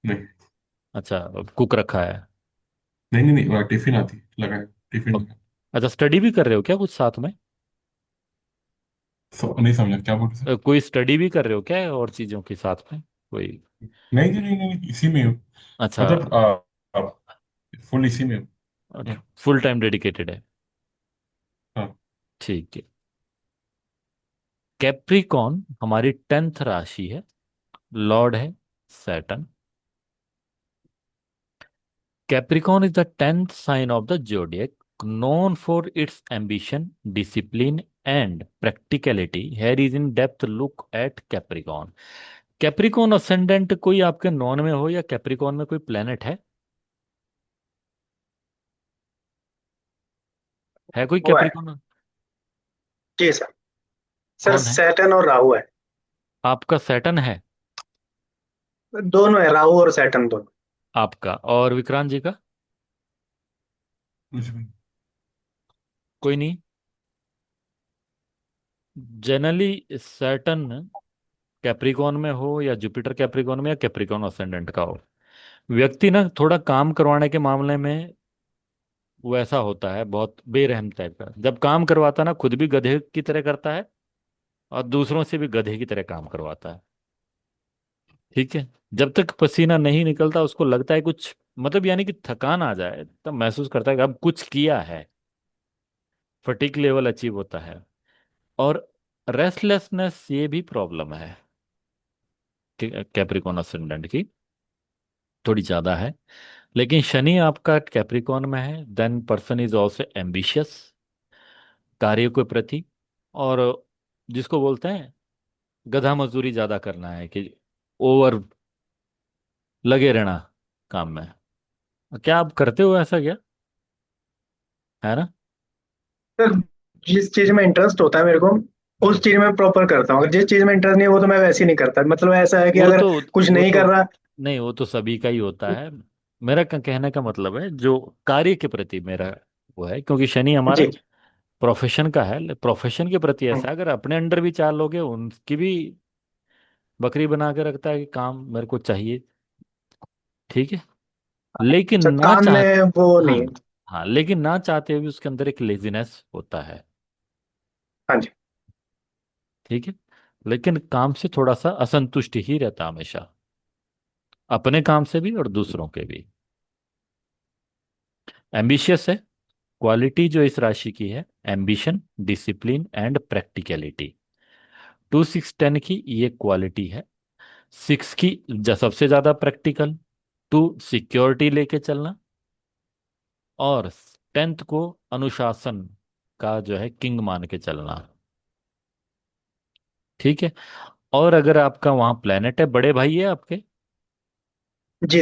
नहीं अच्छा, कुक रखा है। नहीं नहीं नहीं, टिफिन आती लगा है, टिफिन ओ- लगा। अच्छा, स्टडी भी कर रहे हो क्या कुछ साथ में? नहीं समझा क्या बोल रहे सर। कोई स्टडी भी कर रहे हो क्या और चीजों के साथ में कोई? नहीं जी, नहीं नहीं, इसी में हूँ। अच्छा। मतलब फुल इसी में हूँ। फुल टाइम डेडिकेटेड है। हाँ। ठीक है। कैप्रिकॉन हमारी 10th राशि है, लॉर्ड है Saturn. Capricorn is the 10th sign of the zodiac, known for its ambition, discipline and practicality. Here is in depth look at Capricorn. Capricorn ascendant कोई आपके नॉन में हो या कैप्रिकॉन में कोई प्लेनेट है कोई वो है। कैप्रिकॉन? जी सर। सर कौन है? सैटर्न और राहु है। आपका सैटर्न है? दोनों है, राहु और सैटर्न दोनों। आपका और विक्रांत जी का? कुछ भी। कोई नहीं। जनरली सैटर्न कैप्रिकॉन में हो या जुपिटर कैप्रिकॉन में या कैप्रिकॉन असेंडेंट का हो, व्यक्ति ना थोड़ा काम करवाने के मामले में वो ऐसा होता है, बहुत बेरहम टाइप का। जब काम करवाता ना खुद भी गधे की तरह करता है और दूसरों से भी गधे की तरह काम करवाता है। ठीक है। जब तक पसीना नहीं निकलता उसको लगता है कुछ, मतलब यानी कि थकान आ जाए तब महसूस करता है कि अब कुछ किया है। फटीक लेवल अचीव होता है। और रेस्टलेसनेस ये भी प्रॉब्लम है कैप्रिकॉन असेंडेंट की, थोड़ी ज्यादा है। लेकिन शनि आपका कैप्रिकॉन में है, then person is also ambitious कार्य के प्रति। और जिसको बोलते हैं गधा मजदूरी ज्यादा करना है कि ओवर लगे रहना काम में। क्या आप करते हो ऐसा क्या? है ना? सर जिस चीज में इंटरेस्ट होता है मेरे को, उस चीज में प्रॉपर करता हूँ। अगर जिस चीज में इंटरेस्ट नहीं है वो तो मैं वैसे ही नहीं करता। मतलब ऐसा है कि वो अगर तो कुछ वो नहीं तो कर रहा। नहीं, वो तो सभी का ही होता है। मेरा कहने का मतलब है जो कार्य के प्रति मेरा वो है, क्योंकि शनि हमारा जी। प्रोफेशन का है, प्रोफेशन के प्रति हम्म, ऐसा है, अगर अपने अंडर भी 4 लोग हैं उनकी भी बकरी बना के रखता है कि काम मेरे को चाहिए। ठीक है। लेकिन अच्छा, ना काम चाह में वो हाँ, नहीं है। हाँ, लेकिन ना चाहते हुए उसके अंदर एक लेजीनेस होता है। हाँ जी। ठीक है। लेकिन काम से थोड़ा सा असंतुष्ट ही रहता हमेशा, अपने काम से भी और दूसरों के भी। एम्बिशियस है, क्वालिटी जो इस राशि की है, एम्बिशन, डिसिप्लिन एंड प्रैक्टिकलिटी। 2 6 10 की ये क्वालिटी है। 6 की सबसे ज्यादा प्रैक्टिकल, 2 सिक्योरिटी लेके चलना, और 10th को अनुशासन का जो है किंग मान के चलना। ठीक है। और अगर आपका वहां प्लेनेट है, बड़े भाई है आपके, जी।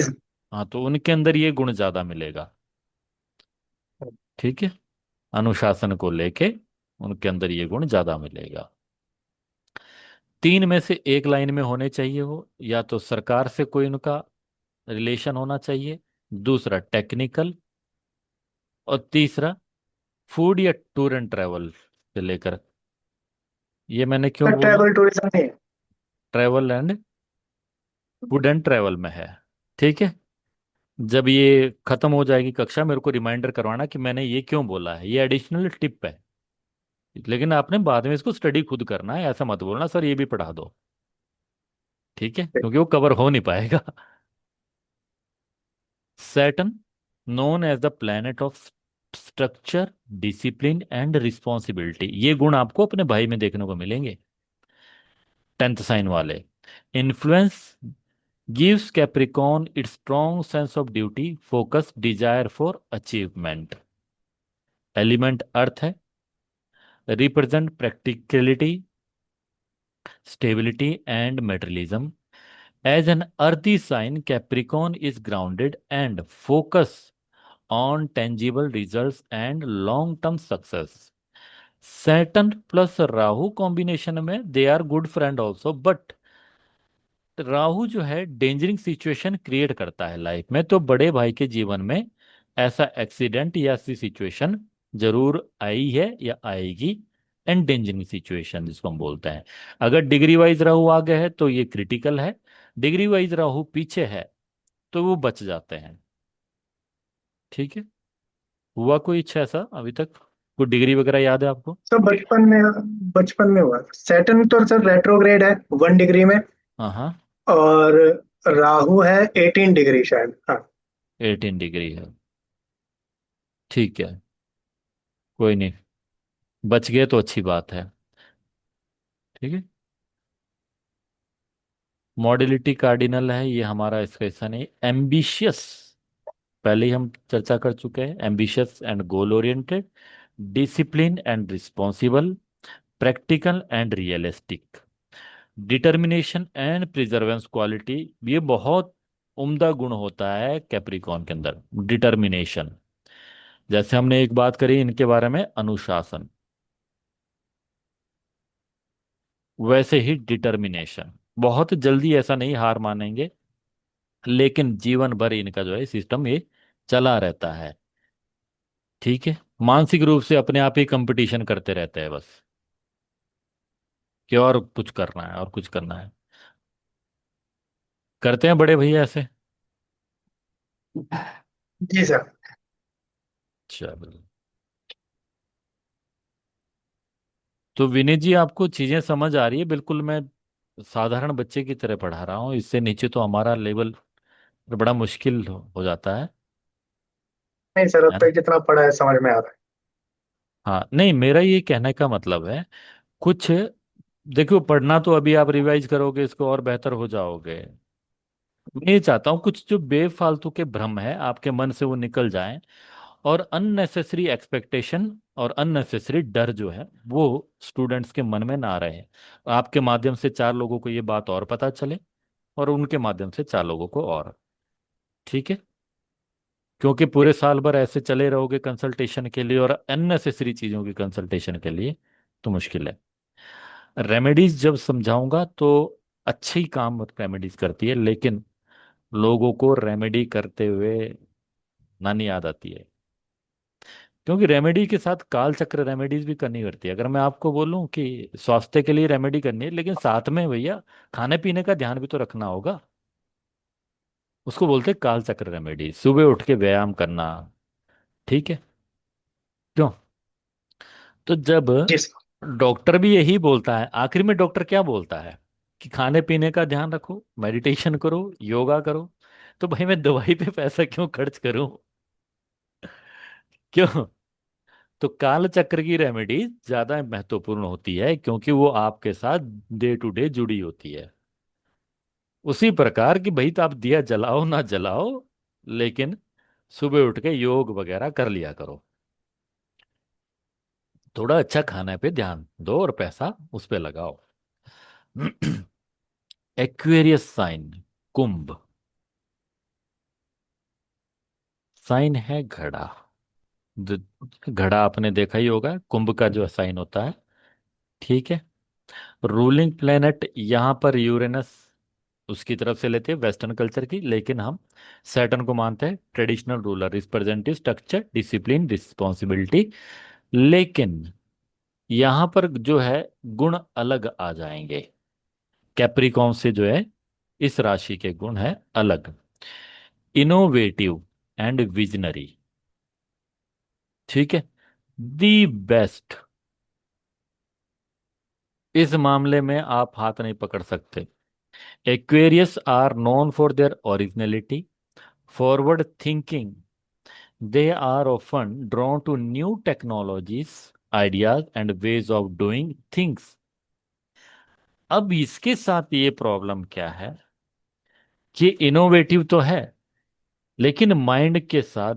हाँ, तो उनके अंदर ये गुण ज्यादा मिलेगा। ठीक है। अनुशासन को लेके उनके अंदर ये गुण ज्यादा मिलेगा। 3 में से एक लाइन में होने चाहिए वो, या तो सरकार से कोई उनका रिलेशन होना चाहिए, दूसरा टेक्निकल, और तीसरा फूड या टूर एंड ट्रैवल से लेकर। ये मैंने क्यों सर बोला? ट्रैवल टूरिज्म नहीं है। Travel and food and travel में है। ठीक है। जब ये खत्म हो जाएगी कक्षा मेरे को रिमाइंडर करवाना कि मैंने ये क्यों बोला है, ये एडिशनल टिप है। लेकिन आपने बाद में इसको स्टडी खुद करना है, ऐसा मत बोलना सर ये भी पढ़ा दो। ठीक है, क्योंकि वो कवर हो नहीं पाएगा। Saturn, known as the planet of structure, discipline and responsibility, ये गुण आपको अपने भाई में देखने को मिलेंगे। 10th साइन वाले influence gives Capricorn its strong sense of duty, focus, desire for achievement. Element earth है, represent practicality, stability and materialism. As an earthy sign, Capricorn is grounded and focus on tangible results and long-term success. Saturn plus Rahu combination में they are good friend also, but Rahu जो है डेंजरिंग situation create करता है life में, तो बड़े भाई के जीवन में ऐसा एक्सीडेंट या ऐसी सिचुएशन जरूर आई है या आएगी। एंडेंजरिंग सिचुएशन जिसको हम बोलते हैं। अगर डिग्री वाइज राहु आगे है तो ये क्रिटिकल है, डिग्री वाइज राहु पीछे है तो वो बच जाते हैं। ठीक है। हुआ कोई इच्छा ऐसा अभी तक? कोई डिग्री वगैरह याद है आपको? तो बचपन में हुआ। सैटर्न तो सर रेट्रोग्रेड है 1 डिग्री में। हाँ हाँ। और राहु है 18 डिग्री शायद, हाँ। 18 डिग्री है। ठीक है, कोई नहीं, बच गए तो अच्छी बात है। ठीक है। मॉडलिटी कार्डिनल है ये हमारा, इसका हिस्सा नहीं। एम्बिशियस, पहले ही हम चर्चा कर चुके हैं। Ambitious and goal oriented, discipline and responsible, practical and realistic, determination and प्रिजर्वेंस quality. ये बहुत उम्दा गुण होता है कैप्रिकॉर्न के अंदर, डिटर्मिनेशन। जैसे हमने एक बात करी इनके बारे में, अनुशासन, वैसे ही डिटर्मिनेशन। बहुत जल्दी ऐसा नहीं हार मानेंगे, लेकिन जीवन भर इनका जो है सिस्टम ये चला रहता है। ठीक है। मानसिक रूप से अपने आप ही कंपटीशन करते रहते हैं बस, कि और कुछ करना है और कुछ करना है। करते हैं बड़े भैया ऐसे? जी सर। चलो, तो विनीत जी आपको चीजें समझ आ रही है बिल्कुल? मैं साधारण बच्चे की तरह पढ़ा रहा हूँ, इससे नीचे तो हमारा लेवल बड़ा मुश्किल हो जाता नहीं सर, अब है ना? तक जितना पढ़ा है समझ में आ रहा हाँ, नहीं, मेरा ये कहने का मतलब है, कुछ देखो, पढ़ना तो अभी आप रिवाइज करोगे इसको और बेहतर हो जाओगे। मैं ये चाहता हूँ कुछ जो बेफालतू के भ्रम है आपके मन से वो निकल जाएं, और अननेसेसरी एक्सपेक्टेशन और अननेसेसरी डर जो है वो स्टूडेंट्स के मन में ना रहे। आपके माध्यम से 4 लोगों को ये बात और पता चले, और उनके माध्यम से 4 लोगों को और। ठीक है। क्योंकि है। पूरे साल भर ऐसे चले रहोगे कंसल्टेशन के लिए और अननेसेसरी चीजों की कंसल्टेशन के लिए, तो मुश्किल है। रेमेडीज जब समझाऊंगा तो अच्छी काम रेमेडीज करती है, लेकिन लोगों को रेमेडी करते हुए नानी याद आती है। क्योंकि रेमेडी के साथ काल चक्र रेमेडीज भी करनी पड़ती है। अगर मैं आपको बोलूं कि स्वास्थ्य के लिए रेमेडी करनी है, लेकिन साथ में भैया खाने पीने का ध्यान भी तो रखना होगा, उसको बोलते हैं काल चक्र रेमेडी। सुबह उठ के व्यायाम करना। ठीक है। क्यों? तो जब जी सर। डॉक्टर भी यही बोलता है, आखिर में डॉक्टर क्या बोलता है कि खाने पीने का ध्यान रखो, मेडिटेशन करो, योगा करो, तो भाई मैं दवाई पे पैसा क्यों खर्च करूं? क्यों? तो काल चक्र की रेमेडी ज्यादा महत्वपूर्ण होती है, क्योंकि वो आपके साथ डे टू डे जुड़ी होती है। उसी प्रकार की भाई, तो आप दिया जलाओ ना जलाओ, लेकिन सुबह उठ के योग वगैरह कर लिया करो। थोड़ा अच्छा खाने पे ध्यान दो और पैसा उस पे लगाओ। एक्वेरियस साइन, कुंभ, साइन है घड़ा। द- घड़ा आपने देखा ही होगा, कुंभ का जो साइन होता है। ठीक है। रूलिंग प्लेनेट यहाँ पर यूरेनस, उसकी तरफ से लेते हैं वेस्टर्न कल्चर की, लेकिन हम सैटर्न को मानते हैं traditional ruler, representative structure, discipline, responsibility. लेकिन यहाँ पर जो है गुण अलग आ जाएंगे। कैप्रिकॉन से जो है इस राशि के गुण है अलग, इनोवेटिव एंड विजनरी। ठीक है। दी बेस्ट, इस मामले में आप हाथ नहीं पकड़ सकते। Aquarius are known for their originality, forward thinking. They are often drawn to new technologies, ideas and ways of doing things. अब इसके साथ ये प्रॉब्लम क्या है कि इनोवेटिव तो है, लेकिन माइंड के साथ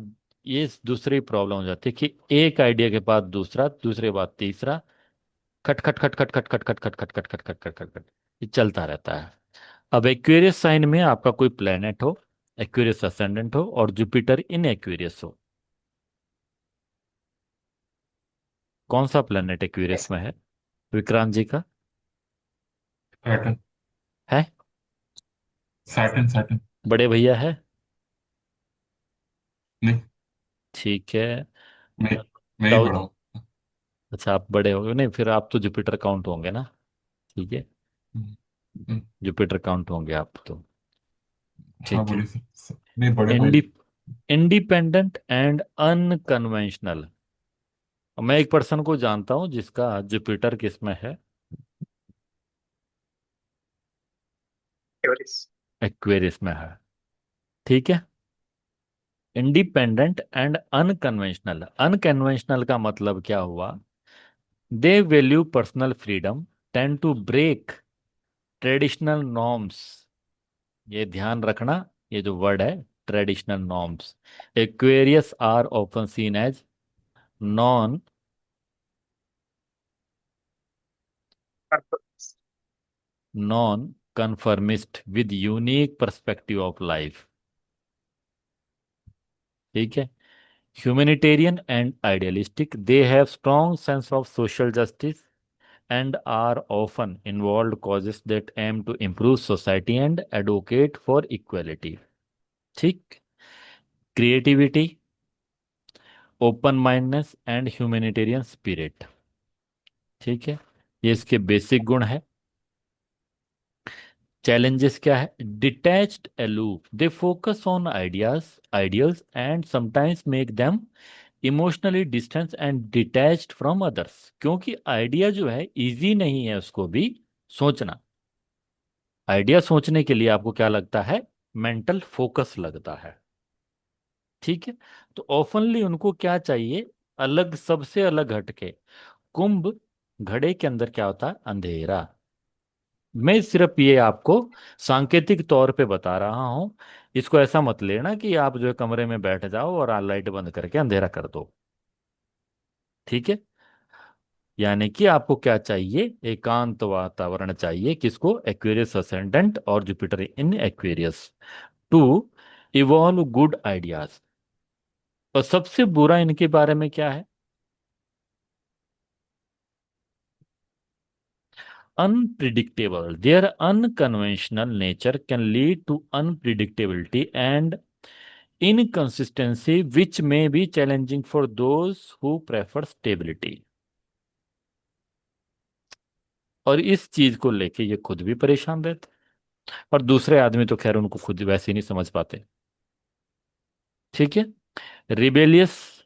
ये दूसरी प्रॉब्लम हो जाती है कि एक आइडिया के बाद दूसरा, दूसरे बाद तीसरा, खट खट खट खट खट खट खट खट खट खट खट खट खट खट खट, ये चलता रहता है। अब एक्वेरियस साइन में आपका कोई प्लेनेट हो, एक्वेरियस असेंडेंट हो और जुपिटर इन एक्वेरियस हो, कौन सा प्लेनेट एक्वेरियस में है विक्रांत जी का? सैटर्न। है? Saturn Saturn. बड़े भैया है? नहीं, ठीक है। मैं मैं ही बताओ। बड़ा हूँ। अच्छा, आप बड़े हो गए, नहीं फिर आप तो जुपिटर काउंट होंगे ना। ठीक है, हम्म, हम्म, जुपिटर काउंट होंगे आप तो। हाँ ठीक है। बोलिए सर, नहीं बड़े भाई। इंडि इंडिपेंडेंट एंड अनकन्वेंशनल। मैं एक पर्सन को जानता हूं जिसका जुपिटर किस में है? Aquarius। एक्वेरियस में है। ठीक है। इंडिपेंडेंट एंड अनकन्वेंशनल, अनकन्वेंशनल का मतलब क्या हुआ? They value personal freedom, tend to break traditional norms. ये ध्यान रखना, ये जो वर्ड है, traditional norms. Aquarius are often seen as non non conformist with unique perspective of life. ठीक है। Humanitarian and idealistic, they have strong sense of social justice and are often involved causes that aim to improve society and advocate for equality। ठीक। Creativity, open mindness and humanitarian spirit. ठीक है, ये इसके basic गुण है। Challenges क्या है? Detached aloof, they focus on ideas ideals and sometimes make them emotionally distance and detached from others. क्योंकि आइडिया जो है इजी नहीं है उसको भी सोचना। आइडिया सोचने के लिए आपको क्या लगता है? मेंटल फोकस लगता है। ठीक है। तो ऑफनली उनको क्या चाहिए? अलग, सबसे अलग हटके। कुंभ घड़े के अंदर क्या होता है? अंधेरा। मैं सिर्फ ये आपको सांकेतिक तौर पे बता रहा हूं। इसको ऐसा मत लेना कि आप जो है कमरे में बैठ जाओ और लाइट बंद करके अंधेरा कर दो। ठीक है। यानी कि आपको क्या चाहिए? एकांत वातावरण चाहिए। किसको? एक्वेरियस असेंडेंट और Jupiter in Aquarius, to evolve good ideas. और सबसे बुरा इनके बारे में क्या है? Unpredictable, their unconventional nature can lead to unpredictability and inconsistency which may be challenging for those who prefer stability. और इस चीज को लेके ये खुद भी परेशान रहते हैं और दूसरे आदमी तो खैर उनको खुद वैसे ही नहीं समझ पाते। ठीक है। Rebellious,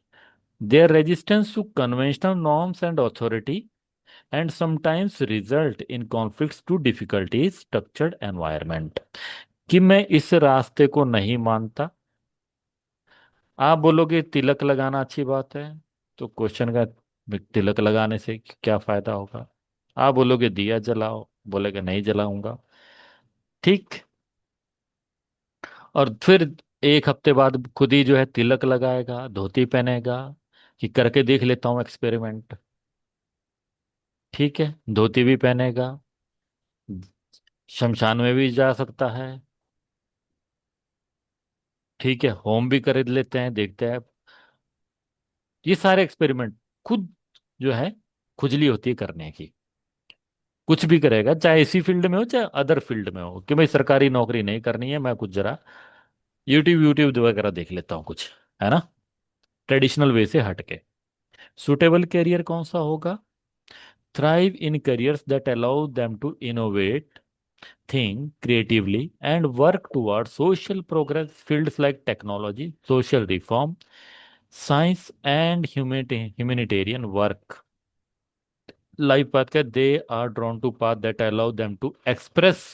their resistance to conventional norms and authority and sometimes result in conflicts to difficulties structured environment। कि मैं इस रास्ते को नहीं मानता। आप बोलोगे तिलक लगाना अच्छी बात है, तो क्वेश्चन का, तिलक लगाने से क्या फायदा होगा? आप बोलोगे दिया जलाओ, बोलेगा नहीं जलाऊंगा। ठीक। और फिर एक हफ्ते बाद खुद ही जो है तिलक लगाएगा, धोती पहनेगा कि करके देख लेता हूं एक्सपेरिमेंट। ठीक है, धोती भी पहनेगा, शमशान में भी जा सकता है। ठीक है, होम भी कर लेते हैं, देखते हैं। ये सारे एक्सपेरिमेंट खुद जो है खुजली होती है करने की। कुछ भी करेगा, चाहे इसी फील्ड में हो चाहे अदर फील्ड में हो, कि भाई सरकारी नौकरी नहीं करनी है, मैं कुछ जरा यूट्यूब यूट्यूब वगैरह देख लेता हूँ कुछ, है ना, ट्रेडिशनल वे से हटके। सुटेबल करियर कौन सा होगा? Thrive in careers that allow them to innovate, think creatively and work toward social progress, fields like technology, social reform, science and humanitarian work। Life path का, they are drawn to path that allow them to express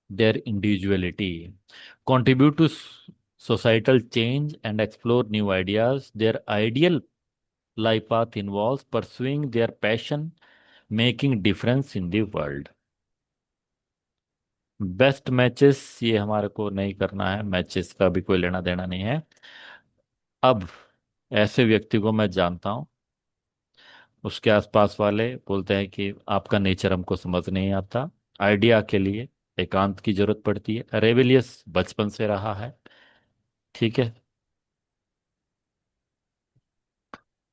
their individuality, contribute to societal change and explore new ideas। Their ideal life path involves pursuing their passion, making difference in the world। Best matches ये हमारे को नहीं करना है, matches का भी कोई लेना देना नहीं है। अब ऐसे व्यक्ति को मैं जानता हूं उसके आसपास वाले बोलते हैं कि आपका नेचर हमको समझ नहीं आता, आइडिया के लिए एकांत की जरूरत पड़ती है, रेबिलियस बचपन से रहा है। ठीक है।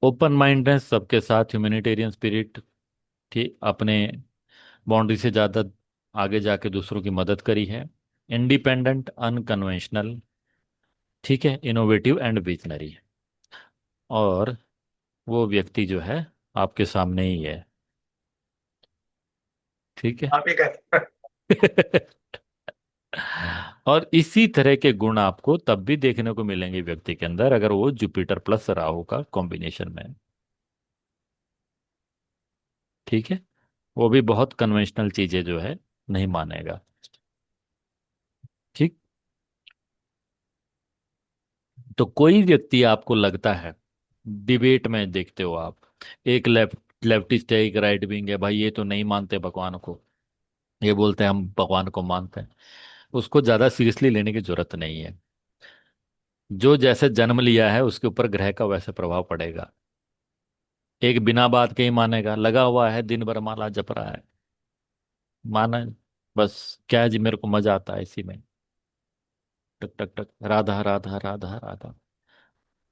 ओपन माइंडनेस, सबके साथ ह्यूमैनिटेरियन स्पिरिट, ठीक, अपने बाउंड्री से ज़्यादा आगे जाके दूसरों की मदद करी है। इंडिपेंडेंट, अनकन्वेंशनल, ठीक है, इनोवेटिव एंड विजनरी। और वो व्यक्ति जो है आपके सामने ही है। ठीक है। आप ही का। और इसी तरह के गुण आपको तब भी देखने को मिलेंगे व्यक्ति के अंदर अगर वो जुपिटर प्लस राहु का कॉम्बिनेशन में है। ठीक है। वो भी बहुत कन्वेंशनल चीजें जो है नहीं मानेगा। ठीक। तो कोई व्यक्ति आपको लगता है, डिबेट में देखते हो आप, एक लेफ्टिस्ट है, एक राइट विंग है, भाई ये तो नहीं मानते भगवान को, ये बोलते हैं हम भगवान को मानते हैं, उसको ज्यादा सीरियसली लेने की जरूरत नहीं है। जो जैसे जन्म लिया है उसके ऊपर ग्रह का वैसे प्रभाव पड़ेगा। एक बिना बात के ही मानेगा, लगा हुआ है दिन भर माला जप रहा है, माना, बस क्या है जी, मेरे को मजा आता है इसी में, टक टक टक, राधा राधा राधा राधा।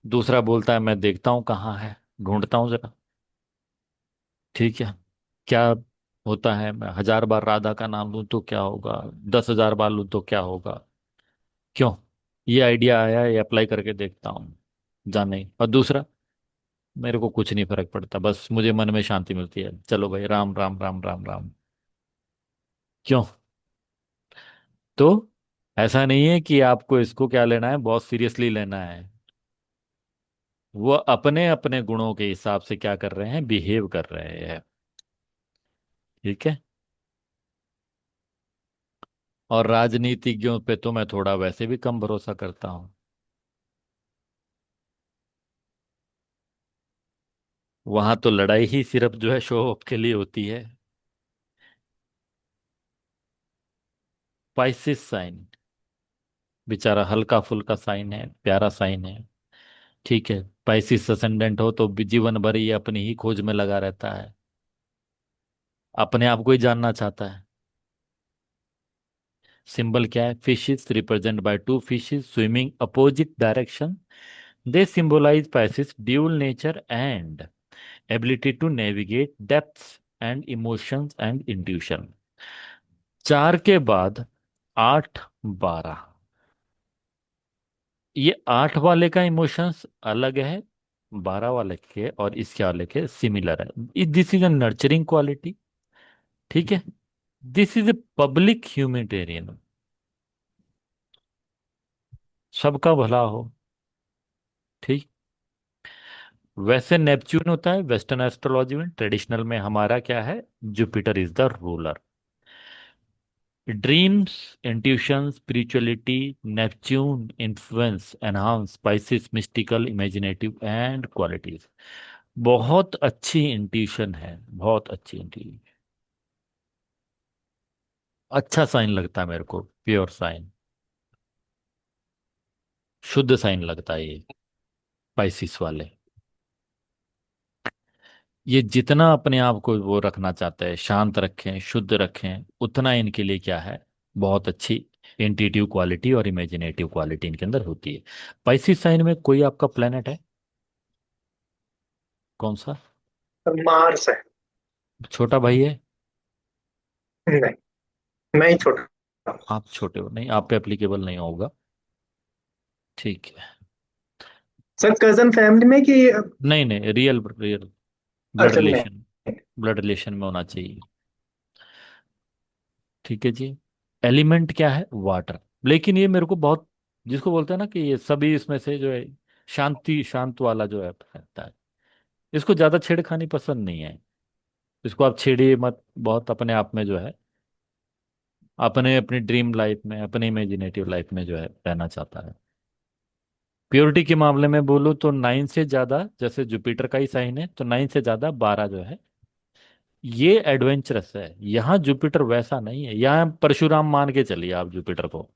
दूसरा बोलता है मैं देखता हूँ कहाँ है, ढूंढता हूँ जरा। ठीक है। क्या होता है, मैं 1000 बार राधा का नाम लूँ तो क्या होगा, 10,000 बार लूँ तो क्या होगा, क्यों, ये आइडिया आया है, ये अप्लाई करके देखता हूँ, जाने। और दूसरा, मेरे को कुछ नहीं फर्क पड़ता, बस मुझे मन में शांति मिलती है, चलो भाई राम राम राम राम राम। क्यों? तो ऐसा नहीं है कि आपको इसको क्या लेना है, बहुत सीरियसली लेना है। वो अपने अपने गुणों के हिसाब से क्या कर रहे हैं, बिहेव कर रहे हैं। ठीक है। और राजनीतिज्ञों पे तो मैं थोड़ा वैसे भी कम भरोसा करता हूँ। वहां तो लड़ाई ही सिर्फ जो है शो ऑफ के लिए होती है। स्पाइसिस साइन, बेचारा हल्का फुल्का साइन है, प्यारा साइन है। ठीक है। स्पाइसिस असेंडेंट हो तो भी जीवन भर ये अपनी ही खोज में लगा रहता है, अपने आप को ही जानना चाहता है। सिंबल क्या है, fishes represent by two fishes swimming opposite direction. They symbolize Pisces dual nature and ability to navigate depths and emotions and intuition. 4 के बाद 8, 12, ये 8 वाले का इमोशंस अलग है 12 वाले के, और इसके वाले के सिमिलर है। This is a nurturing quality. ठीक है। This is a public humanitarian, सबका भला हो। ठीक। वैसे नेपच्यून होता है वेस्टर्न एस्ट्रोलॉजी में, ट्रेडिशनल में हमारा क्या है, Jupiter is the ruler. Dreams, intuition, spirituality, Neptune influence enhance spices mystical imaginative and qualities. बहुत अच्छी इंट्यूशन है, बहुत अच्छी इंट्यूशन। अच्छा साइन लगता है मेरे को, प्योर साइन, शुद्ध साइन लगता है ये स्पाइसिस वाले। ये जितना अपने आप को वो रखना चाहते हैं, शांत रखें, शुद्ध रखें, उतना इनके लिए क्या है, बहुत अच्छी इंट्यूटिव क्वालिटी और इमेजिनेटिव क्वालिटी इनके अंदर होती है। पाइसिस साइन में कोई आपका प्लेनेट है, कौन सा? मार्स है। छोटा भाई है? नहीं, मैं ही छोटा। आप छोटे हो, नहीं आप पे एप्लीकेबल नहीं होगा। ठीक है। सर कजन फैमिली में कि? नहीं नहीं, रियल रियल ब्लड अच्छा नहीं। रिलेशन, ब्लड रिलेशन में होना चाहिए। ठीक है जी। एलिमेंट क्या है, वाटर। लेकिन ये मेरे को बहुत, जिसको बोलते हैं ना कि ये सभी इसमें से जो है शांति शांत वाला जो है रहता है, इसको ज्यादा छेड़खानी पसंद नहीं है। इसको आप छेड़िए मत, बहुत अपने आप में जो है, अपने अपनी ड्रीम लाइफ में, अपने इमेजिनेटिव लाइफ में जो है रहना चाहता है। प्योरिटी के मामले में बोलूँ तो 9 से ज्यादा, जैसे जुपिटर का ही साइन है तो 9 से ज्यादा 12 जो है ये एडवेंचरस है। यहाँ जुपिटर वैसा नहीं है, यहाँ परशुराम मान के चलिए आप जुपिटर को।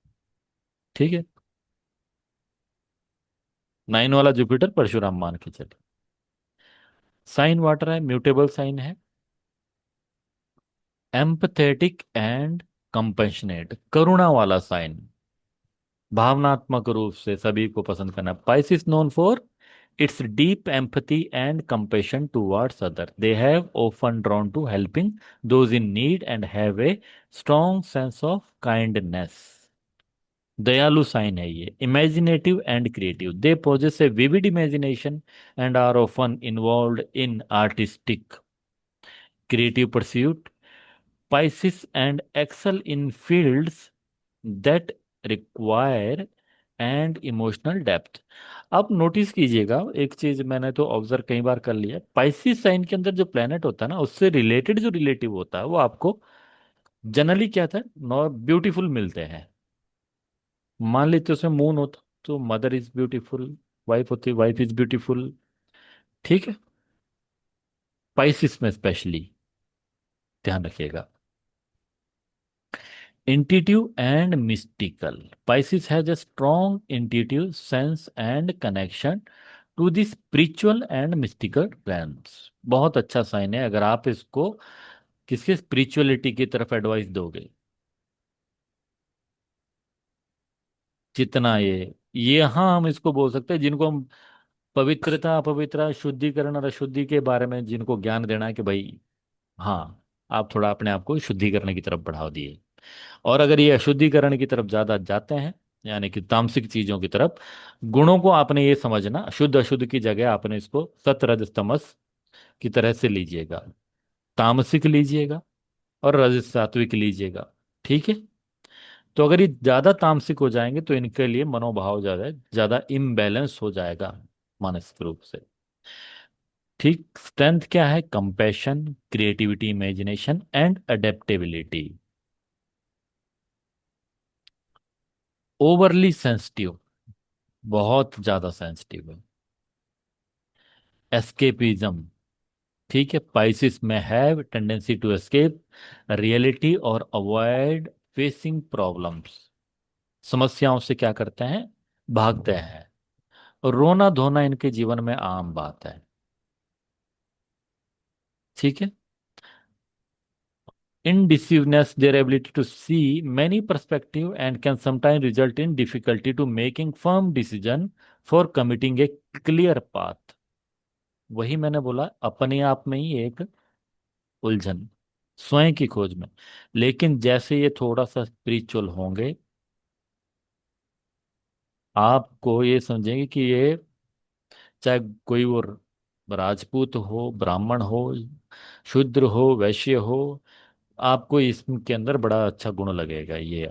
ठीक है। 9 वाला जुपिटर परशुराम मान के चलिए। साइन वाटर है, म्यूटेबल साइन है। एम्पथेटिक एंड कंपेशनेट, करुणा वाला साइन, भावनात्मक रूप से सभी को पसंद करना। Pisces known for its deep empathy and compassion towards other, they have often drawn to helping those in need and have a strong sense of kindness. दयालु साइन है ये। Imaginative and creative, they possess a vivid imagination and are often involve in artistic creative pursuit. Pisces and excel in fields that require and emotional depth. अब notice कीजिएगा, एक चीज मैंने तो observe कई बार कर लिया, पाइसिस साइन के अंदर जो प्लेनेट होता है ना, उससे रिलेटेड जो रिलेटिव होता है वो आपको जनरली क्या था, नॉर ब्यूटीफुल मिलते हैं। मान लीजिए उसमें मून होता तो मदर इज ब्यूटीफुल, वाइफ होती वाइफ इज ब्यूटीफुल। ठीक है, पाइसिस में स्पेशली ध्यान रखिएगा। Intuitive and mystical. Pisces has a strong intuitive sense and connection to the spiritual and mystical realms. बहुत अच्छा साइन है अगर आप इसको किसके स्पिरिचुअलिटी की तरफ एडवाइस दोगे। जितना ये हाँ हम इसको बोल सकते हैं, जिनको हम पवित्रता अपवित्रता शुद्धिकरण और अशुद्धि के बारे में जिनको ज्ञान देना है कि भाई हाँ, आप थोड़ा अपने आप को शुद्धिकरण की तरफ बढ़ाओ दिए। और अगर ये अशुद्धिकरण की तरफ ज्यादा जाते हैं, यानी कि तामसिक चीजों की तरफ, गुणों को आपने ये समझना, शुद्ध अशुद्ध की जगह आपने इसको सत रज तमस की तरह से लीजिएगा। तामसिक लीजिएगा और रजस सात्विक लीजिएगा। ठीक है, तो अगर ये ज्यादा तामसिक हो जाएंगे तो इनके लिए मनोभाव ज्यादा ज्यादा इम्बैलेंस हो जाएगा मानसिक रूप से। ठीक, स्ट्रेंथ क्या है, compassion, creativity, imagination and adaptability. Overly sensitive, बहुत ज्यादा सेंसिटिव है। एस्केपिज्म, ठीक है, पाइसिस में have tendency to escape reality और अवॉइड फेसिंग प्रॉब्लम्स। समस्याओं से क्या करते हैं, भागते हैं। और रोना धोना इनके जीवन में आम बात है। ठीक है, indecisiveness, their ability to see many perspective and can sometimes result in difficulty to making firm decision for committing a clear path। वही मैंने बोला, अपने आप में ही एक उलझन, स्वयं की खोज में। लेकिन जैसे ये थोड़ा सा स्पिरिचुअल होंगे, आपको ये समझेंगे कि ये चाहे कोई वो राजपूत हो, ब्राह्मण हो, शूद्र हो, वैश्य हो, आपको इसके अंदर बड़ा अच्छा गुण लगेगा ये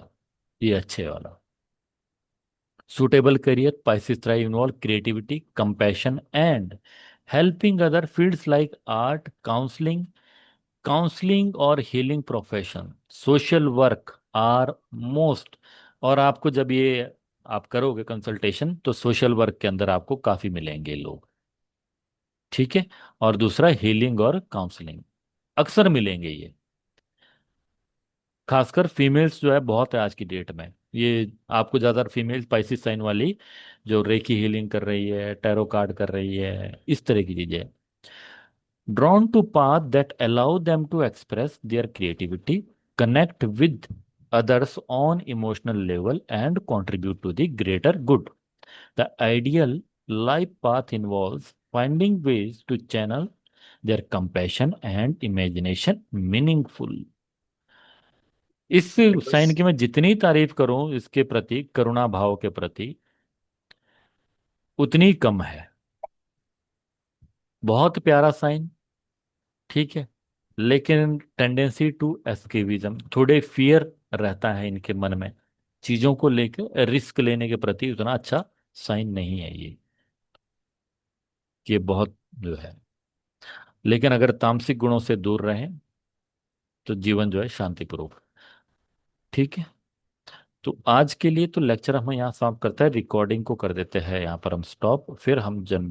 अच्छे वाला। Suitable career, Pisces thrive involve creativity, compassion, and helping other fields like art, counseling और healing profession, social work are most। और आपको जब ये आप करोगे कंसल्टेशन तो सोशल वर्क के अंदर आपको काफी मिलेंगे लोग। ठीक है, और दूसरा हीलिंग और काउंसलिंग अक्सर मिलेंगे ये, खासकर फीमेल्स जो है बहुत है आज की डेट में। ये आपको ज्यादा फीमेल स्पाइसिस साइन वाली जो रेकी हीलिंग कर रही है, टैरो कार्ड कर रही है, इस तरह की चीजें। Drawn to path that allow them to express their creativity, connect with others on emotional level and contribute to the greater good. The ideal life path involves finding ways to channel their compassion and imagination meaningful। इस sign की मैं जितनी तारीफ करूं इसके प्रति, करुणा भाव के प्रति, उतनी कम है। बहुत प्यारा साइन, ठीक है, लेकिन टेंडेंसी टू एस्केविज्म, थोड़े फियर रहता है इनके मन में, चीजों को लेकर रिस्क लेने के प्रति उतना अच्छा साइन नहीं है ये बहुत जो है। लेकिन अगर तामसिक गुणों से दूर रहें तो जीवन जो है शांतिपूर्वक। ठीक है, तो आज के लिए तो लेक्चर हम यहाँ समाप्त करते हैं, रिकॉर्डिंग को कर देते हैं यहाँ पर हम स्टॉप, फिर हम जन